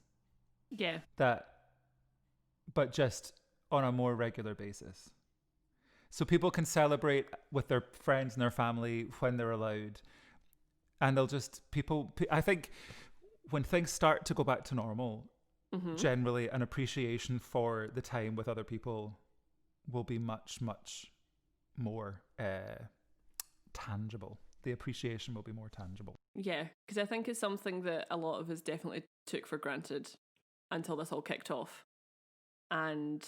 Yeah. But just on a more regular basis. So people can celebrate with their friends and their family when they're allowed. And I think when things start to go back to normal, generally an appreciation for the time with other people will be much, much more tangible. The appreciation will be more tangible. Yeah, because I think it's something that a lot of us definitely took for granted until this all kicked off. And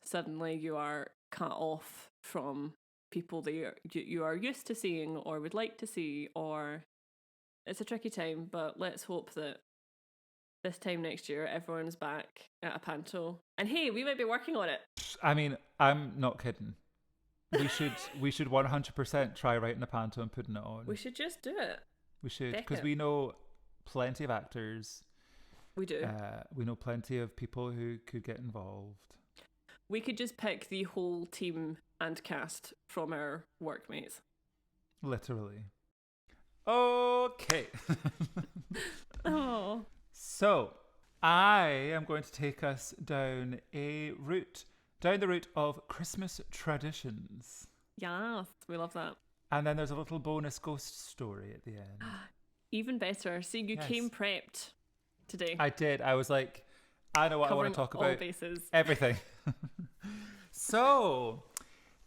suddenly you are cut off from people that you are used to seeing or would like to see, or it's a tricky time, but let's hope that this time next year everyone's back at a panto. And hey, we might be working on it. I mean, I'm not kidding. We should 100% try writing a panto and putting it on. We should just do it. We should, because we know plenty of actors. We do. We know plenty of people who could get involved. We could just pick the whole team and cast from our workmates. Literally. Okay. Oh. So, I am going to take us down the route of Christmas traditions. Yes, we love that. And then there's a little bonus ghost story at the end. Even better. See, you came prepped today. I did. I was like, I know what Covering I want to talk all about. bases. Everything. So,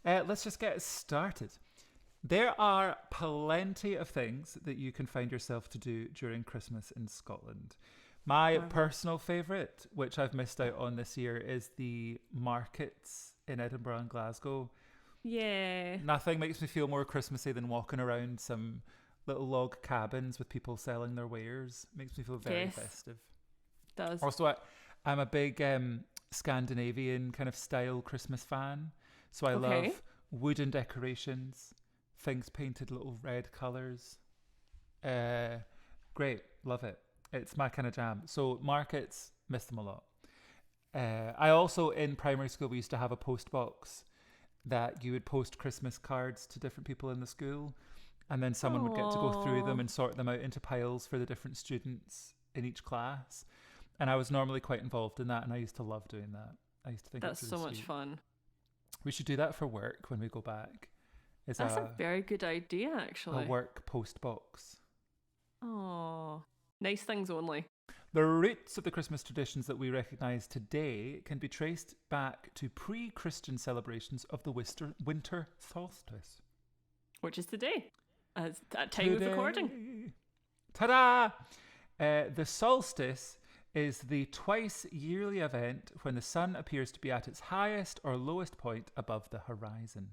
let's just get started. There are plenty of things that you can find yourself to do during Christmas in Scotland. My personal favourite, which I've missed out on this year, is the markets in Edinburgh and Glasgow. Yeah. Nothing makes me feel more Christmassy than walking around some little log cabins with people selling their wares. Makes me feel very Yes. festive. Does. Also, I'm a big Scandinavian kind of style Christmas fan. So I Okay. love wooden decorations, things painted little red colours. Great, love it. It's my kind of jam. So markets, miss them a lot. I also, in primary school, we used to have a post box that you would post Christmas cards to different people in the school, and then someone would get to go through them Aw. and sort them out into piles for the different students in each class. And I was normally quite involved in that, and I used to love doing that. I used to think That's it was so really much sweet. fun. We should do that for work when we go back. It's That's a a very good idea, actually. work post box. Oh, nice things only. The roots of the Christmas traditions that we recognise today can be traced back to pre-Christian celebrations of the winter solstice. Which is today, as at time of recording. Today. Ta-da! The solstice is the twice yearly event when the sun appears to be at its highest or lowest point above the horizon.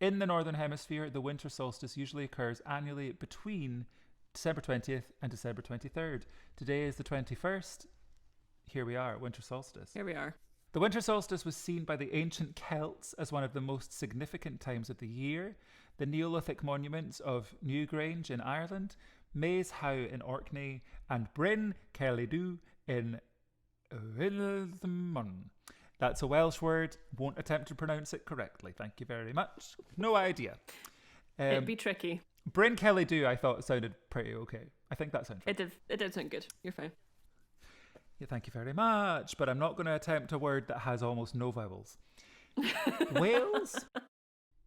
In the Northern Hemisphere, the winter solstice usually occurs annually between December 20th and December 23rd. Today is the 21st. Here we are, winter solstice. Here we are. The winter solstice was seen by the ancient Celts as one of the most significant times of the year. The Neolithic monuments of Newgrange in Ireland, Maze Howe in Orkney, and Bryn Cellidu in Wilmsmon. That's a Welsh word. Won't attempt to pronounce it correctly. Thank you very much. No idea. It'd be tricky. Bryn Cellidu, I thought sounded pretty okay. I think that sounds right. It did sound good. You're fine. Yeah, thank you very much. But I'm not going to attempt a word that has almost no vowels. Wales?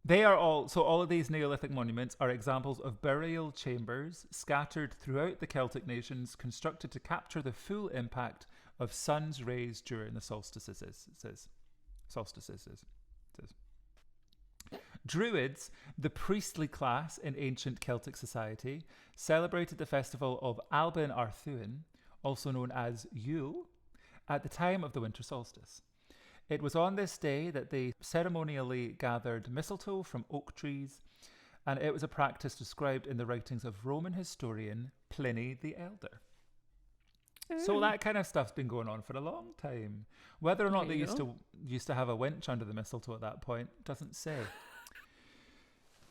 All of these Neolithic monuments are examples of burial chambers scattered throughout the Celtic nations, constructed to capture the full impact of sun's rays during the solstices. It says. Druids, the priestly class in ancient Celtic society, celebrated the festival of Alban Arthuin, also known as Yule, at the time of the winter solstice. It was on this day that they ceremonially gathered mistletoe from oak trees, and it was a practice described in the writings of Roman historian Pliny the Elder. So that kind of stuff's been going on for a long time. Whether or not they used to have a winch under the mistletoe at that point doesn't say.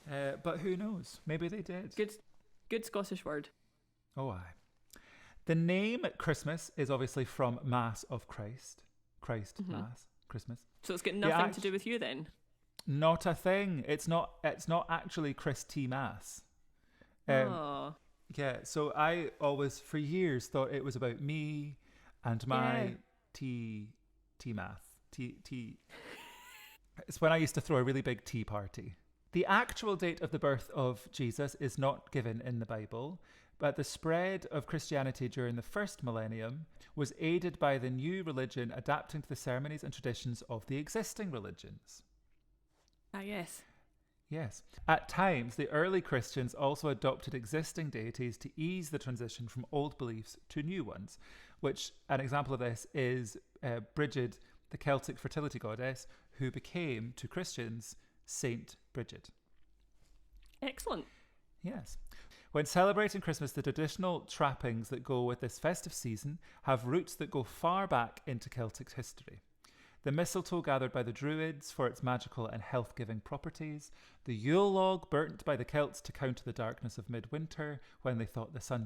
But who knows? Maybe they did. Good Scottish word. Oh, aye. The name Christmas is obviously from Mass of Christ. Mass, Christmas. So it's got nothing to do with you then? Not a thing. It's not actually Christy Mass. Oh. Yeah, so I always, for years, thought it was about me and my tea math. Tea. It's when I used to throw a really big tea party. The actual date of the birth of Jesus is not given in the Bible, but the spread of Christianity during the first millennium was aided by the new religion adapting to the ceremonies and traditions of the existing religions. Ah, yes. Yes. At times, the early Christians also adopted existing deities to ease the transition from old beliefs to new ones, which an example of this is Brigid, the Celtic fertility goddess, who became, to Christians, Saint Brigid. Excellent. Yes. When celebrating Christmas, the traditional trappings that go with this festive season have roots that go far back into Celtic history. The mistletoe gathered by the Druids for its magical and health-giving properties, the Yule log burnt by the Celts to counter the darkness of midwinter when they thought the sun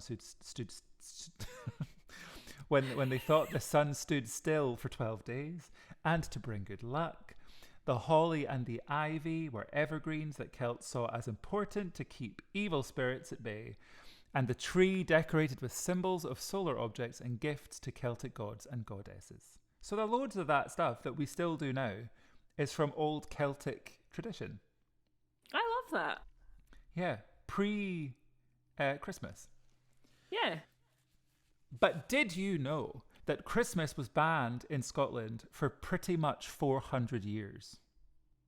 when they thought the sun stood still for 12 days, and to bring good luck. The holly and the ivy were evergreens that Celts saw as important to keep evil spirits at bay, and the tree decorated with symbols of solar objects and gifts to Celtic gods and goddesses. So the loads of that stuff that we still do now is from old Celtic tradition. I love that. Yeah, pre-Christmas. Yeah. But did you know that Christmas was banned in Scotland for pretty much 400 years?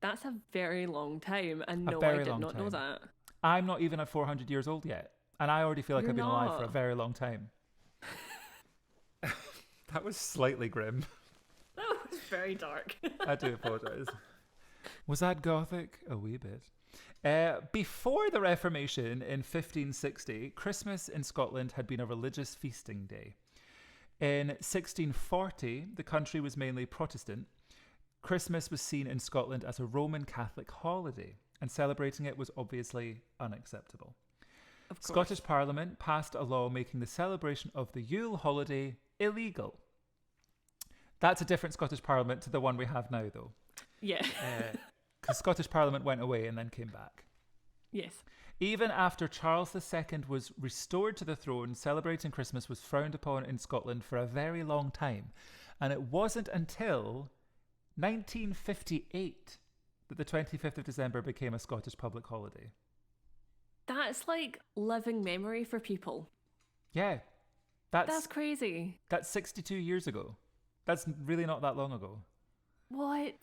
That's a very long time, and no, very I did long not know time. that. I'm not even at 400 years old yet, and I already feel like You're I've been alive for a not. very long time. That was slightly grim. That was very dark. I do apologise. Was that Gothic? A wee bit. Before the Reformation in 1560, Christmas in Scotland had been a religious feasting day. In 1640, the country was mainly Protestant. Christmas was seen in Scotland as a Roman Catholic holiday, and celebrating it was obviously unacceptable. Of course. Scottish Parliament passed a law making the celebration of the Yule holiday illegal. That's a different Scottish Parliament to the one we have now, though. Yeah. Because Scottish Parliament went away and then came back. Yes. Even after Charles II was restored to the throne, celebrating Christmas was frowned upon in Scotland for a very long time. And it wasn't until 1958 that the 25th of December became a Scottish public holiday. That's like living memory for people. Yeah. That's crazy. That's 62 years ago. That's really not that long ago. What?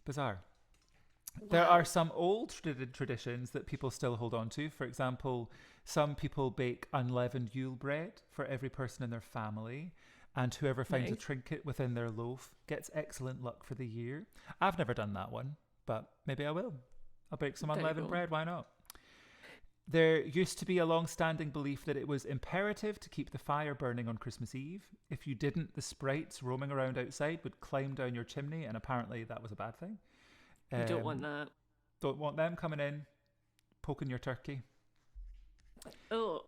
Bizarre. Wow. There are some old traditions that people still hold on to. For example, some people bake unleavened Yule bread for every person in their family, and whoever finds a trinket within their loaf gets excellent luck for the year. I've never done that one, but maybe I will. I'll bake some unleavened bread. Why not? There used to be a long-standing belief that it was imperative to keep the fire burning on Christmas Eve. If you didn't, the sprites roaming around outside would climb down your chimney, and apparently that was a bad thing. You don't want that. Don't want them coming in, poking your turkey. Oh.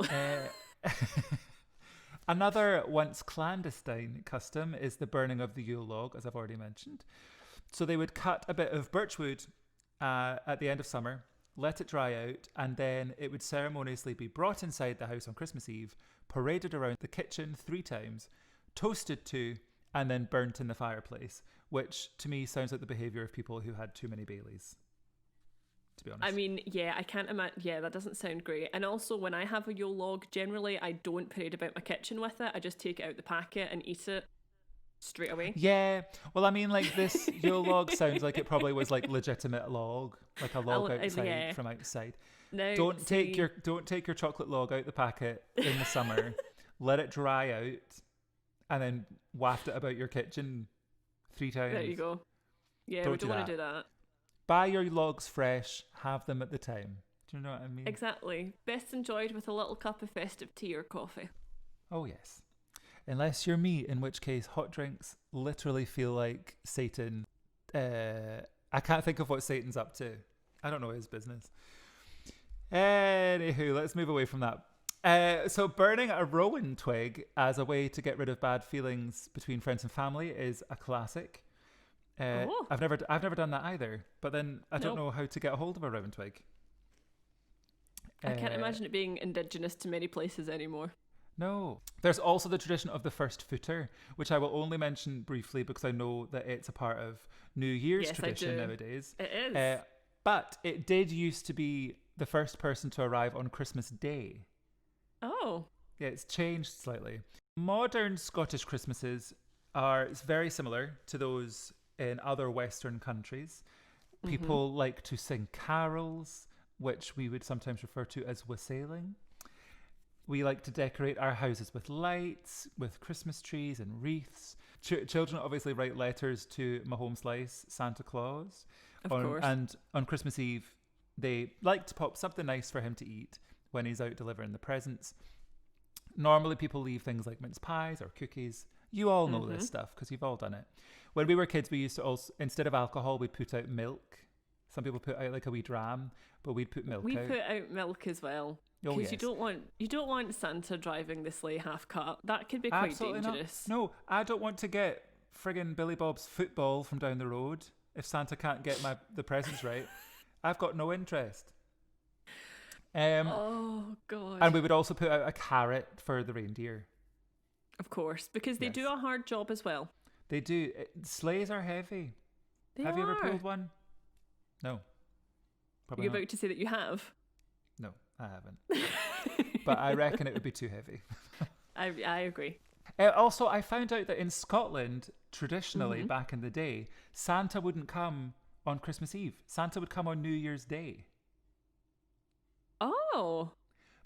Another once clandestine custom is the burning of the Yule log, as I've already mentioned. So they would cut a bit of birchwood at the end of summer, let it dry out, and then it would ceremoniously be brought inside the house on Christmas Eve, paraded around the kitchen 3 times, toasted to, and then burnt in the fireplace, which to me sounds like the behaviour of people who had too many Baileys, to be honest. I mean, yeah, I can't imagine. Yeah, that doesn't sound great. And also, when I have a Yule log, generally I don't parade about my kitchen with it. I just take it out the packet and eat it straight away. Yeah. Well, I mean, like, this Yule log sounds like it probably was like legitimate log, like a log outside from outside. No, don't take your chocolate log out the packet in the summer. Let it dry out, and then waft it about your kitchen 3 times. There you go. Yeah, we don't want to do that. Buy your logs fresh. Have them at the time. Do you know what I mean? Exactly. Best enjoyed with a little cup of festive tea or coffee. Oh, yes. Unless you're me, in which case hot drinks literally feel like Satan. I can't think of what Satan's up to. I don't know his business. Anywho, let's move away from that. So burning a rowan twig as a way to get rid of bad feelings between friends and family is a classic. I've never done that either. But then I don't know how to get a hold of a rowan twig. I can't imagine it being indigenous to many places anymore. No. There's also the tradition of the first footer, which I will only mention briefly because I know that it's a part of New Year's tradition nowadays. It is. But it did used to be the first person to arrive on Christmas Day. Oh. Yeah, it's changed slightly. Modern Scottish Christmases are very similar to those in other Western countries. People like to sing carols, which we would sometimes refer to as wassailing. We like to decorate our houses with lights, with Christmas trees and wreaths. Children obviously write letters to Mahome Slice, Santa Claus. Of course. And on Christmas Eve, they like to pop something nice for him to eat when he's out delivering the presents. Normally, people leave things like mince pies or cookies. You all know this stuff because you've all done it. When we were kids, we used to also, instead of alcohol, we'd put out milk. Some people put out like a wee dram, but we'd put milk out. We put out milk as well. Because you don't want Santa driving the sleigh half cut. That could be quite dangerous. Not. No, I don't want to get friggin' Billy Bob's football from down the road if Santa can't get the presents right. I've got no interest. Oh God! And we would also put out a carrot for the reindeer. Of course, because they do a hard job as well. They do. Sleighs are heavy. Have you ever pulled one? No. Probably You're about to say that you have? No, I haven't. But I reckon it would be too heavy. I agree. Also, I found out that in Scotland, traditionally, back in the day, Santa wouldn't come on Christmas Eve. Santa would come on New Year's Day. Oh,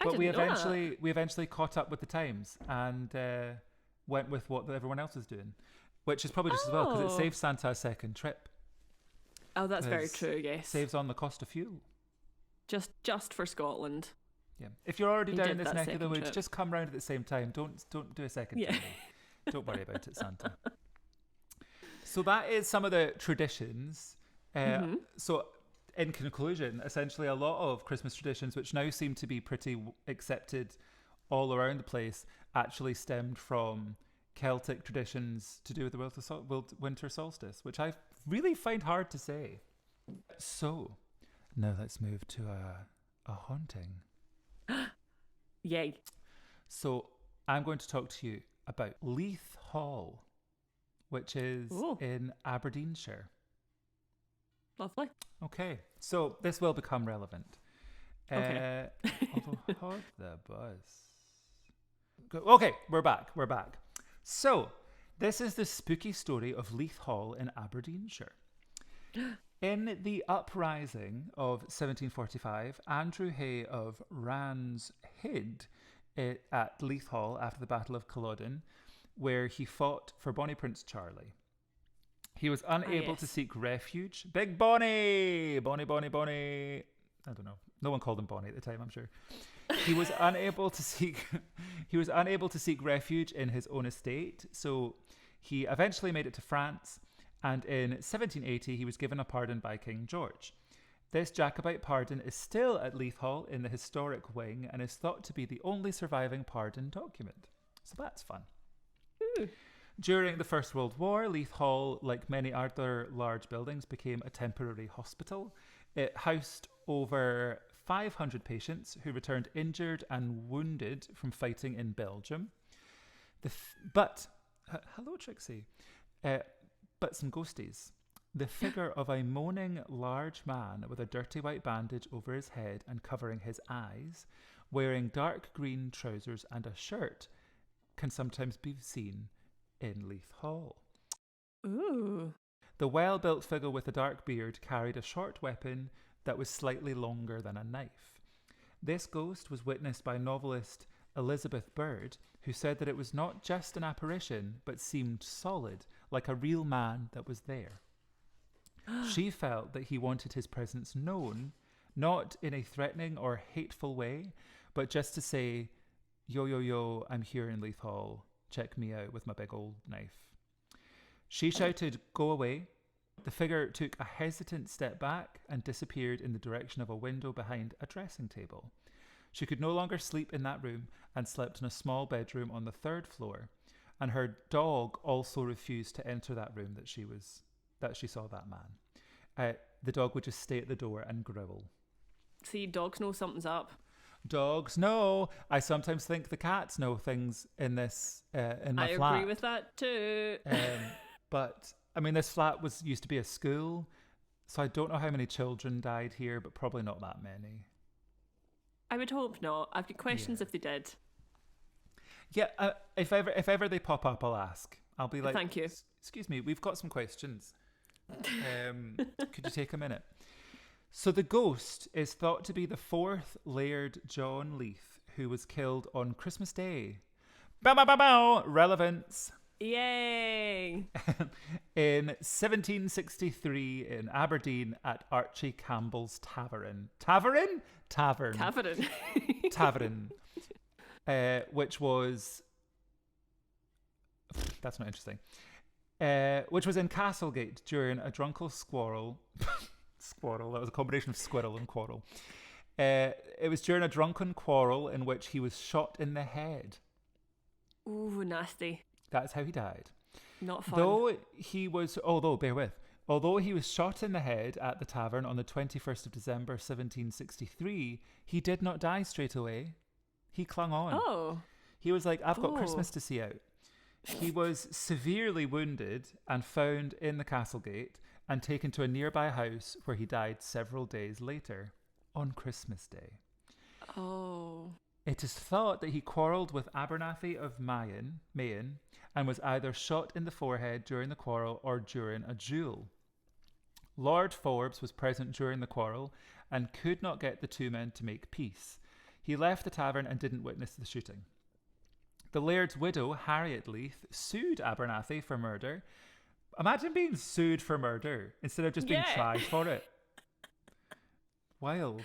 but we eventually caught up with the times and went with what everyone else was doing, which is probably just as well because it saved Santa a second trip. Oh, that's very 'cause true, yes. saves on the cost of fuel. Just for Scotland. Yeah. If you're already He down did this that neck of the second woods, trip. just come round at the same time. Don't do a second Yeah. journey. Don't worry about it, Santa. So that is some of the traditions. So in conclusion, essentially a lot of Christmas traditions, which now seem to be pretty accepted all around the place, actually stemmed from Celtic traditions to do with the winter solstice, which I really find hard to say. So now let's move to a haunting. Yay. So I'm going to talk to you about Leith Hall, which is in Aberdeenshire. Lovely. Okay, so this will become relevant. Okay. Although, hold the bus. Okay, we're back. So, this is the spooky story of Leith Hall in Aberdeenshire. In the uprising of 1745, Andrew Hay of Rands hid at Leith Hall after the Battle of Culloden, where he fought for Bonnie Prince Charlie. He was unable to seek refuge. Big Bonnie! Bonnie. I don't know. No one called him Bonnie at the time, I'm sure. He was unable to seek refuge in his own estate, so he eventually made it to France, and in 1780 he was given a pardon by King George. This Jacobite pardon is still at Leith Hall in the historic wing and is thought to be the only surviving pardon document. So that's fun. Ooh. During the First World War, Leith Hall, like many other large buildings, became a temporary hospital. It housed over 500 patients who returned injured and wounded from fighting in Belgium. Hello, Trixie. But some ghosties. The figure of a moaning large man with a dirty white bandage over his head and covering his eyes, wearing dark green trousers and a shirt, can sometimes be seen in Leith Hall. Ooh. The well-built figure with a dark beard carried a short weapon that was slightly longer than a knife. This ghost was witnessed by novelist Elizabeth Bird, who said that it was not just an apparition, but seemed solid, like a real man that was there. She felt that he wanted his presence known, not in a threatening or hateful way, but just to say, yo, I'm here in Leith Hall. Check me out with my big old knife. She shouted, go away. The figure took a hesitant step back and disappeared in the direction of a window behind a dressing table. She could no longer sleep in that room and slept in a small bedroom on the 3rd floor, and her dog also refused to enter that room that she saw that man. The dog would just stay at the door and growl. See, dogs know something's up. Dogs know. I sometimes think the cats know things in this in my flat. I agree with that too. But I mean, this flat used to be a school, so I don't know how many children died here, but probably not that many. I would hope not. I've got questions if they did. Yeah, if ever they pop up, I'll ask. I'll be like, thank you. Excuse me, we've got some questions. Could you take a minute? So the ghost is thought to be the 4th Laird John Leith, who was killed on Christmas Day. Bow, bow, bow, bow. Relevance. Yay! In 1763 in Aberdeen at Archie Campbell's Tavern. Tavern. Which was... That's not interesting. Which was in Castlegate during a drunken squirrel. Squirrel, that was a combination of squirrel and quarrel. It was during a drunken quarrel in which he was shot in the head. Ooh, nasty. That's how he died. Not fun. Although he was shot in the head at the tavern on the 21st of December 1763, he did not die straight away. He clung on. Oh. He was like, I've got Christmas to see out. He was severely wounded and found in the Castlegate and taken to a nearby house where he died several days later on Christmas Day. Oh. It is thought that he quarrelled with Abernathy of Mayen and was either shot in the forehead during the quarrel or during a duel. Lord Forbes was present during the quarrel and could not get the two men to make peace. He left the tavern and didn't witness the shooting. The Laird's widow, Harriet Leith, sued Abernathy for murder, Imagine being sued for murder instead of just being tried for it. Wild.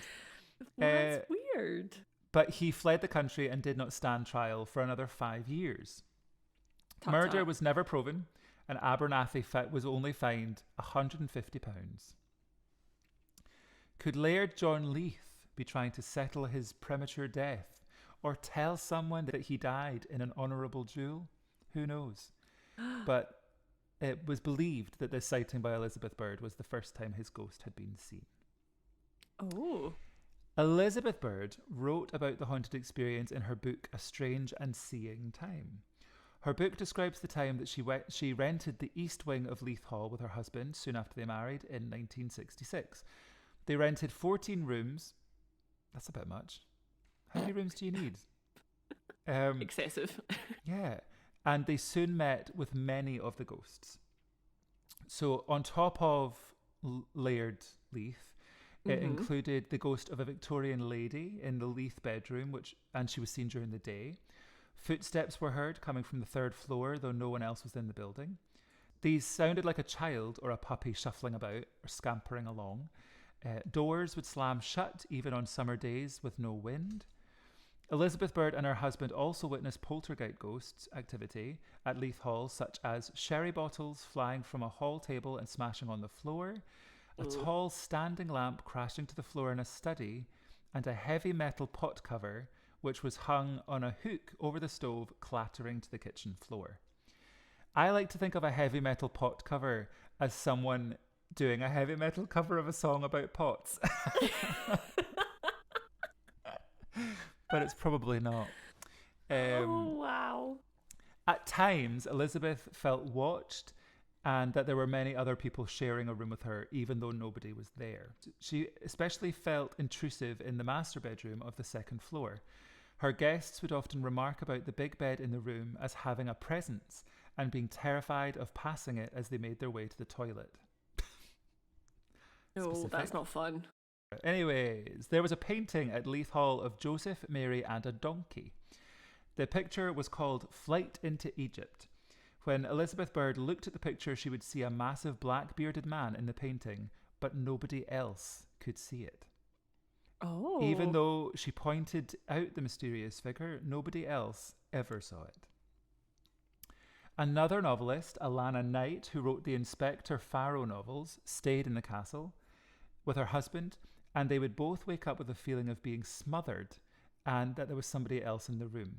That's weird. But he fled the country and did not stand trial for another 5 years. Murder was never proven, and Abernathy was only fined £150. Could Laird John Leith be trying to settle his premature death, or tell someone that he died in an honourable duel? Who knows? But it was believed that this sighting by Elizabeth Bird was the first time his ghost had been seen. Oh. Elizabeth Bird wrote about the haunted experience in her book A Strange and Seeing Time. Her book describes the time that she rented the east wing of Leith Hall with her husband soon after they married in 1966. They rented 14 rooms. That's a bit much. How many rooms do you need? Excessive. Yeah. And they soon met with many of the ghosts. So on top of Laird Leith, it included the ghost of a Victorian lady in the Leith bedroom, and she was seen during the day. Footsteps were heard coming from the third floor, though no one else was in the building. These sounded like a child or a puppy shuffling about or scampering along. Doors would slam shut even on summer days with no wind. Elizabeth Bird and her husband also witnessed poltergeist ghosts activity at Leith Hall, such as sherry bottles flying from a hall table and smashing on the floor, a tall standing lamp crashing to the floor in a study, and a heavy metal pot cover which was hung on a hook over the stove clattering to the kitchen floor. I like to think of a heavy metal pot cover as someone doing a heavy metal cover of a song about pots. But it's probably not. Oh, wow. At times, Elizabeth felt watched and that there were many other people sharing a room with her, even though nobody was there. She especially felt intrusive in the master bedroom of the second floor. Her guests would often remark about the big bed in the room as having a presence and being terrified of passing it as they made their way to the toilet. Oh, that's not fun. Anyways, there was a painting at Leith Hall of Joseph, Mary and a donkey. The picture was called Flight into Egypt. When Elizabeth Bird looked at the picture, she would see a massive black bearded man in the painting, but nobody else could see it. Oh. Even though she pointed out the mysterious figure, nobody else ever saw it. Another novelist, Alana Knight, who wrote the Inspector Farrow novels, stayed in the castle with her husband, and they would both wake up with a feeling of being smothered and that there was somebody else in the room.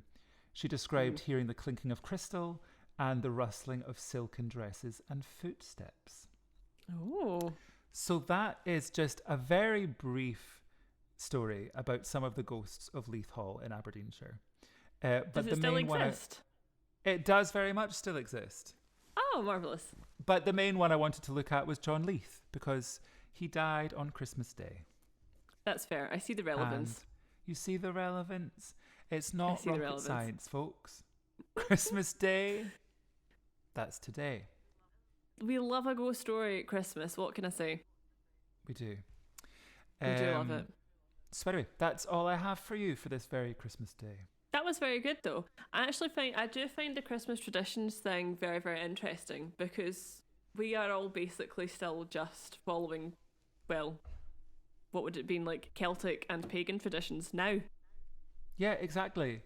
She described hearing the clinking of crystal and the rustling of silken dresses and footsteps. Oh. So that is just a very brief story about some of the ghosts of Leith Hall in Aberdeenshire. But Does it the still main exist? It does very much still exist. Oh, marvellous. But the main one I wanted to look at was John Leith, because he died on Christmas Day. That's fair. I see the relevance. And you see the relevance? It's not rocket science, folks. Christmas Day, that's today. We love a ghost story at Christmas. What can I say? We do. We do love it. So anyway, that's all I have for you for this very Christmas Day. That was very good, though. I do find the Christmas traditions thing very, very interesting, because we are all basically still just following, well, what would it be like, Celtic and pagan traditions now? Yeah, exactly.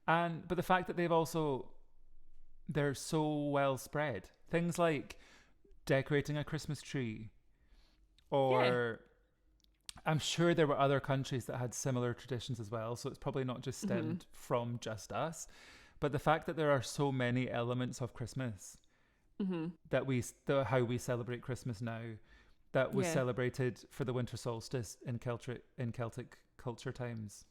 But the fact that they're so well spread. Things like decorating a Christmas tree, or I'm sure there were other countries that had similar traditions as well, so it's probably not just stemmed from just us. But the fact that there are so many elements of Christmas that how we celebrate Christmas now, that was celebrated for the winter solstice in Celtic culture times.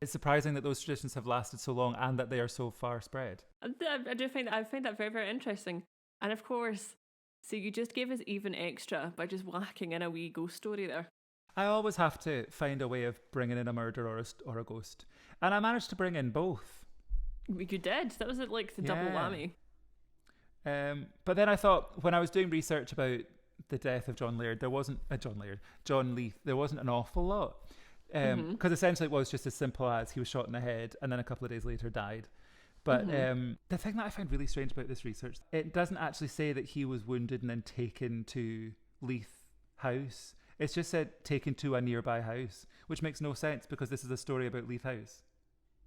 It's surprising that those traditions have lasted so long and that they are so far spread. I find that very, very interesting. And of course, so you just gave us even extra by just whacking in a wee ghost story there. I always have to find a way of bringing in a murder or a ghost. And I managed to bring in both. You did. That was like the double whammy. But then I thought, when I was doing research about the death of John Leith, there wasn't an awful lot. Because essentially it was just as simple as he was shot in the head and then a couple of days later died. But the thing that I find really strange about this research, it doesn't actually say that he was wounded and then taken to Leith House. It's just said taken to a nearby house, which makes no sense because this is a story about Leith House.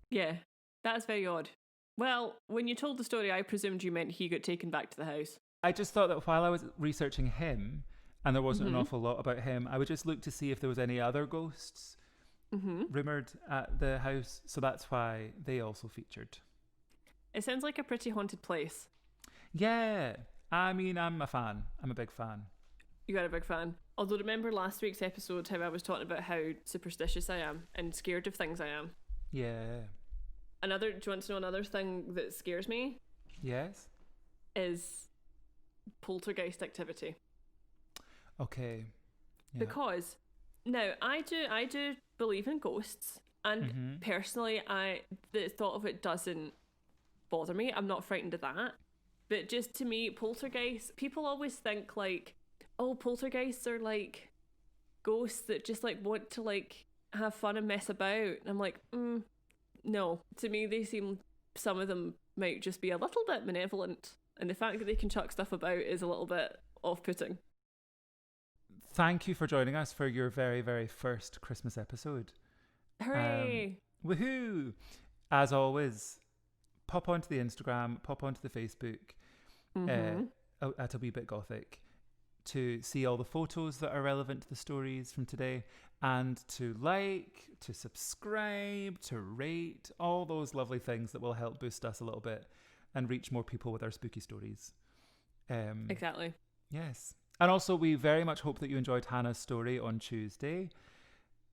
Yeah, that's very odd. Well, when you told the story, I presumed you meant he got taken back to the house. I just thought that while I was researching him, and there wasn't an awful lot about him, I would just look to see if there was any other ghosts rumoured at the house. So that's why they also featured. It sounds like a pretty haunted place. Yeah. I mean, I'm a fan. I'm a big fan. You are a big fan. Although remember last week's episode how I was talking about how superstitious I am and scared of things I am? Yeah. Do you want to know another thing that scares me? Yes. Is poltergeist activity. Okay. Yeah. Because now I do believe in ghosts, and personally the thought of it doesn't bother me. I'm not frightened of that. But just to me, poltergeists, people always think like, oh, poltergeists are like ghosts that just like want to like have fun and mess about. And I'm like, no. To me, they seem, some of them might just be a little bit malevolent. And the fact that they can chuck stuff about is a little bit off-putting. Thank you for joining us for your very, very first Christmas episode. Hooray! Woohoo! As always, pop onto the Instagram, pop onto the Facebook at A Wee Bit Gothic to see all the photos that are relevant to the stories from today, and to like, to subscribe, to rate, all those lovely things that will help boost us a little bit and reach more people with our spooky stories. Exactly. Yes. And also, we very much hope that you enjoyed Hannah's story on Tuesday.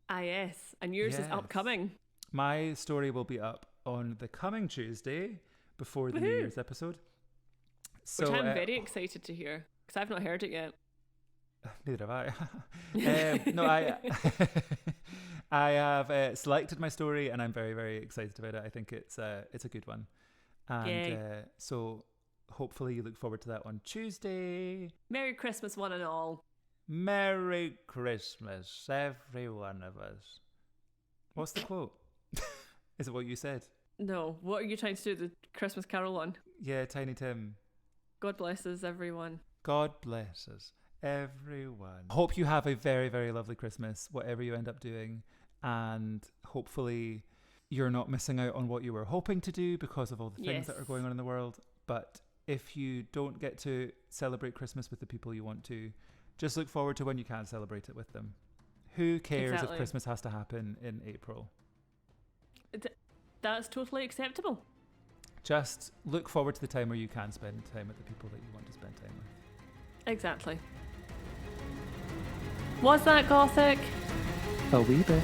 Ah, yes. And yours is upcoming. My story will be up on the coming Tuesday before the New Year's episode. So, which I'm very excited to hear, because I've not heard it yet. Neither have I. No, I have selected my story, and I'm very, very excited about it. I think it's a good one. And so hopefully you look forward to that on Tuesday. Merry Christmas, one and all. Merry Christmas, every one of us. What's the quote? Is it what you said? No. What are you trying to do, the Christmas Carol on? Yeah, Tiny Tim. God blesses everyone. God blesses everyone. Hope you have a very, very lovely Christmas, whatever you end up doing. And hopefully you're not missing out on what you were hoping to do because of all the things that are going on in the world. But if you don't get to celebrate Christmas with the people you want to, just look forward to when you can celebrate it with them. Who cares if Christmas has to happen in April? That's totally acceptable. Just look forward to the time where you can spend time with the people that you want to spend time with. Exactly. Was that Gothic? A wee bit.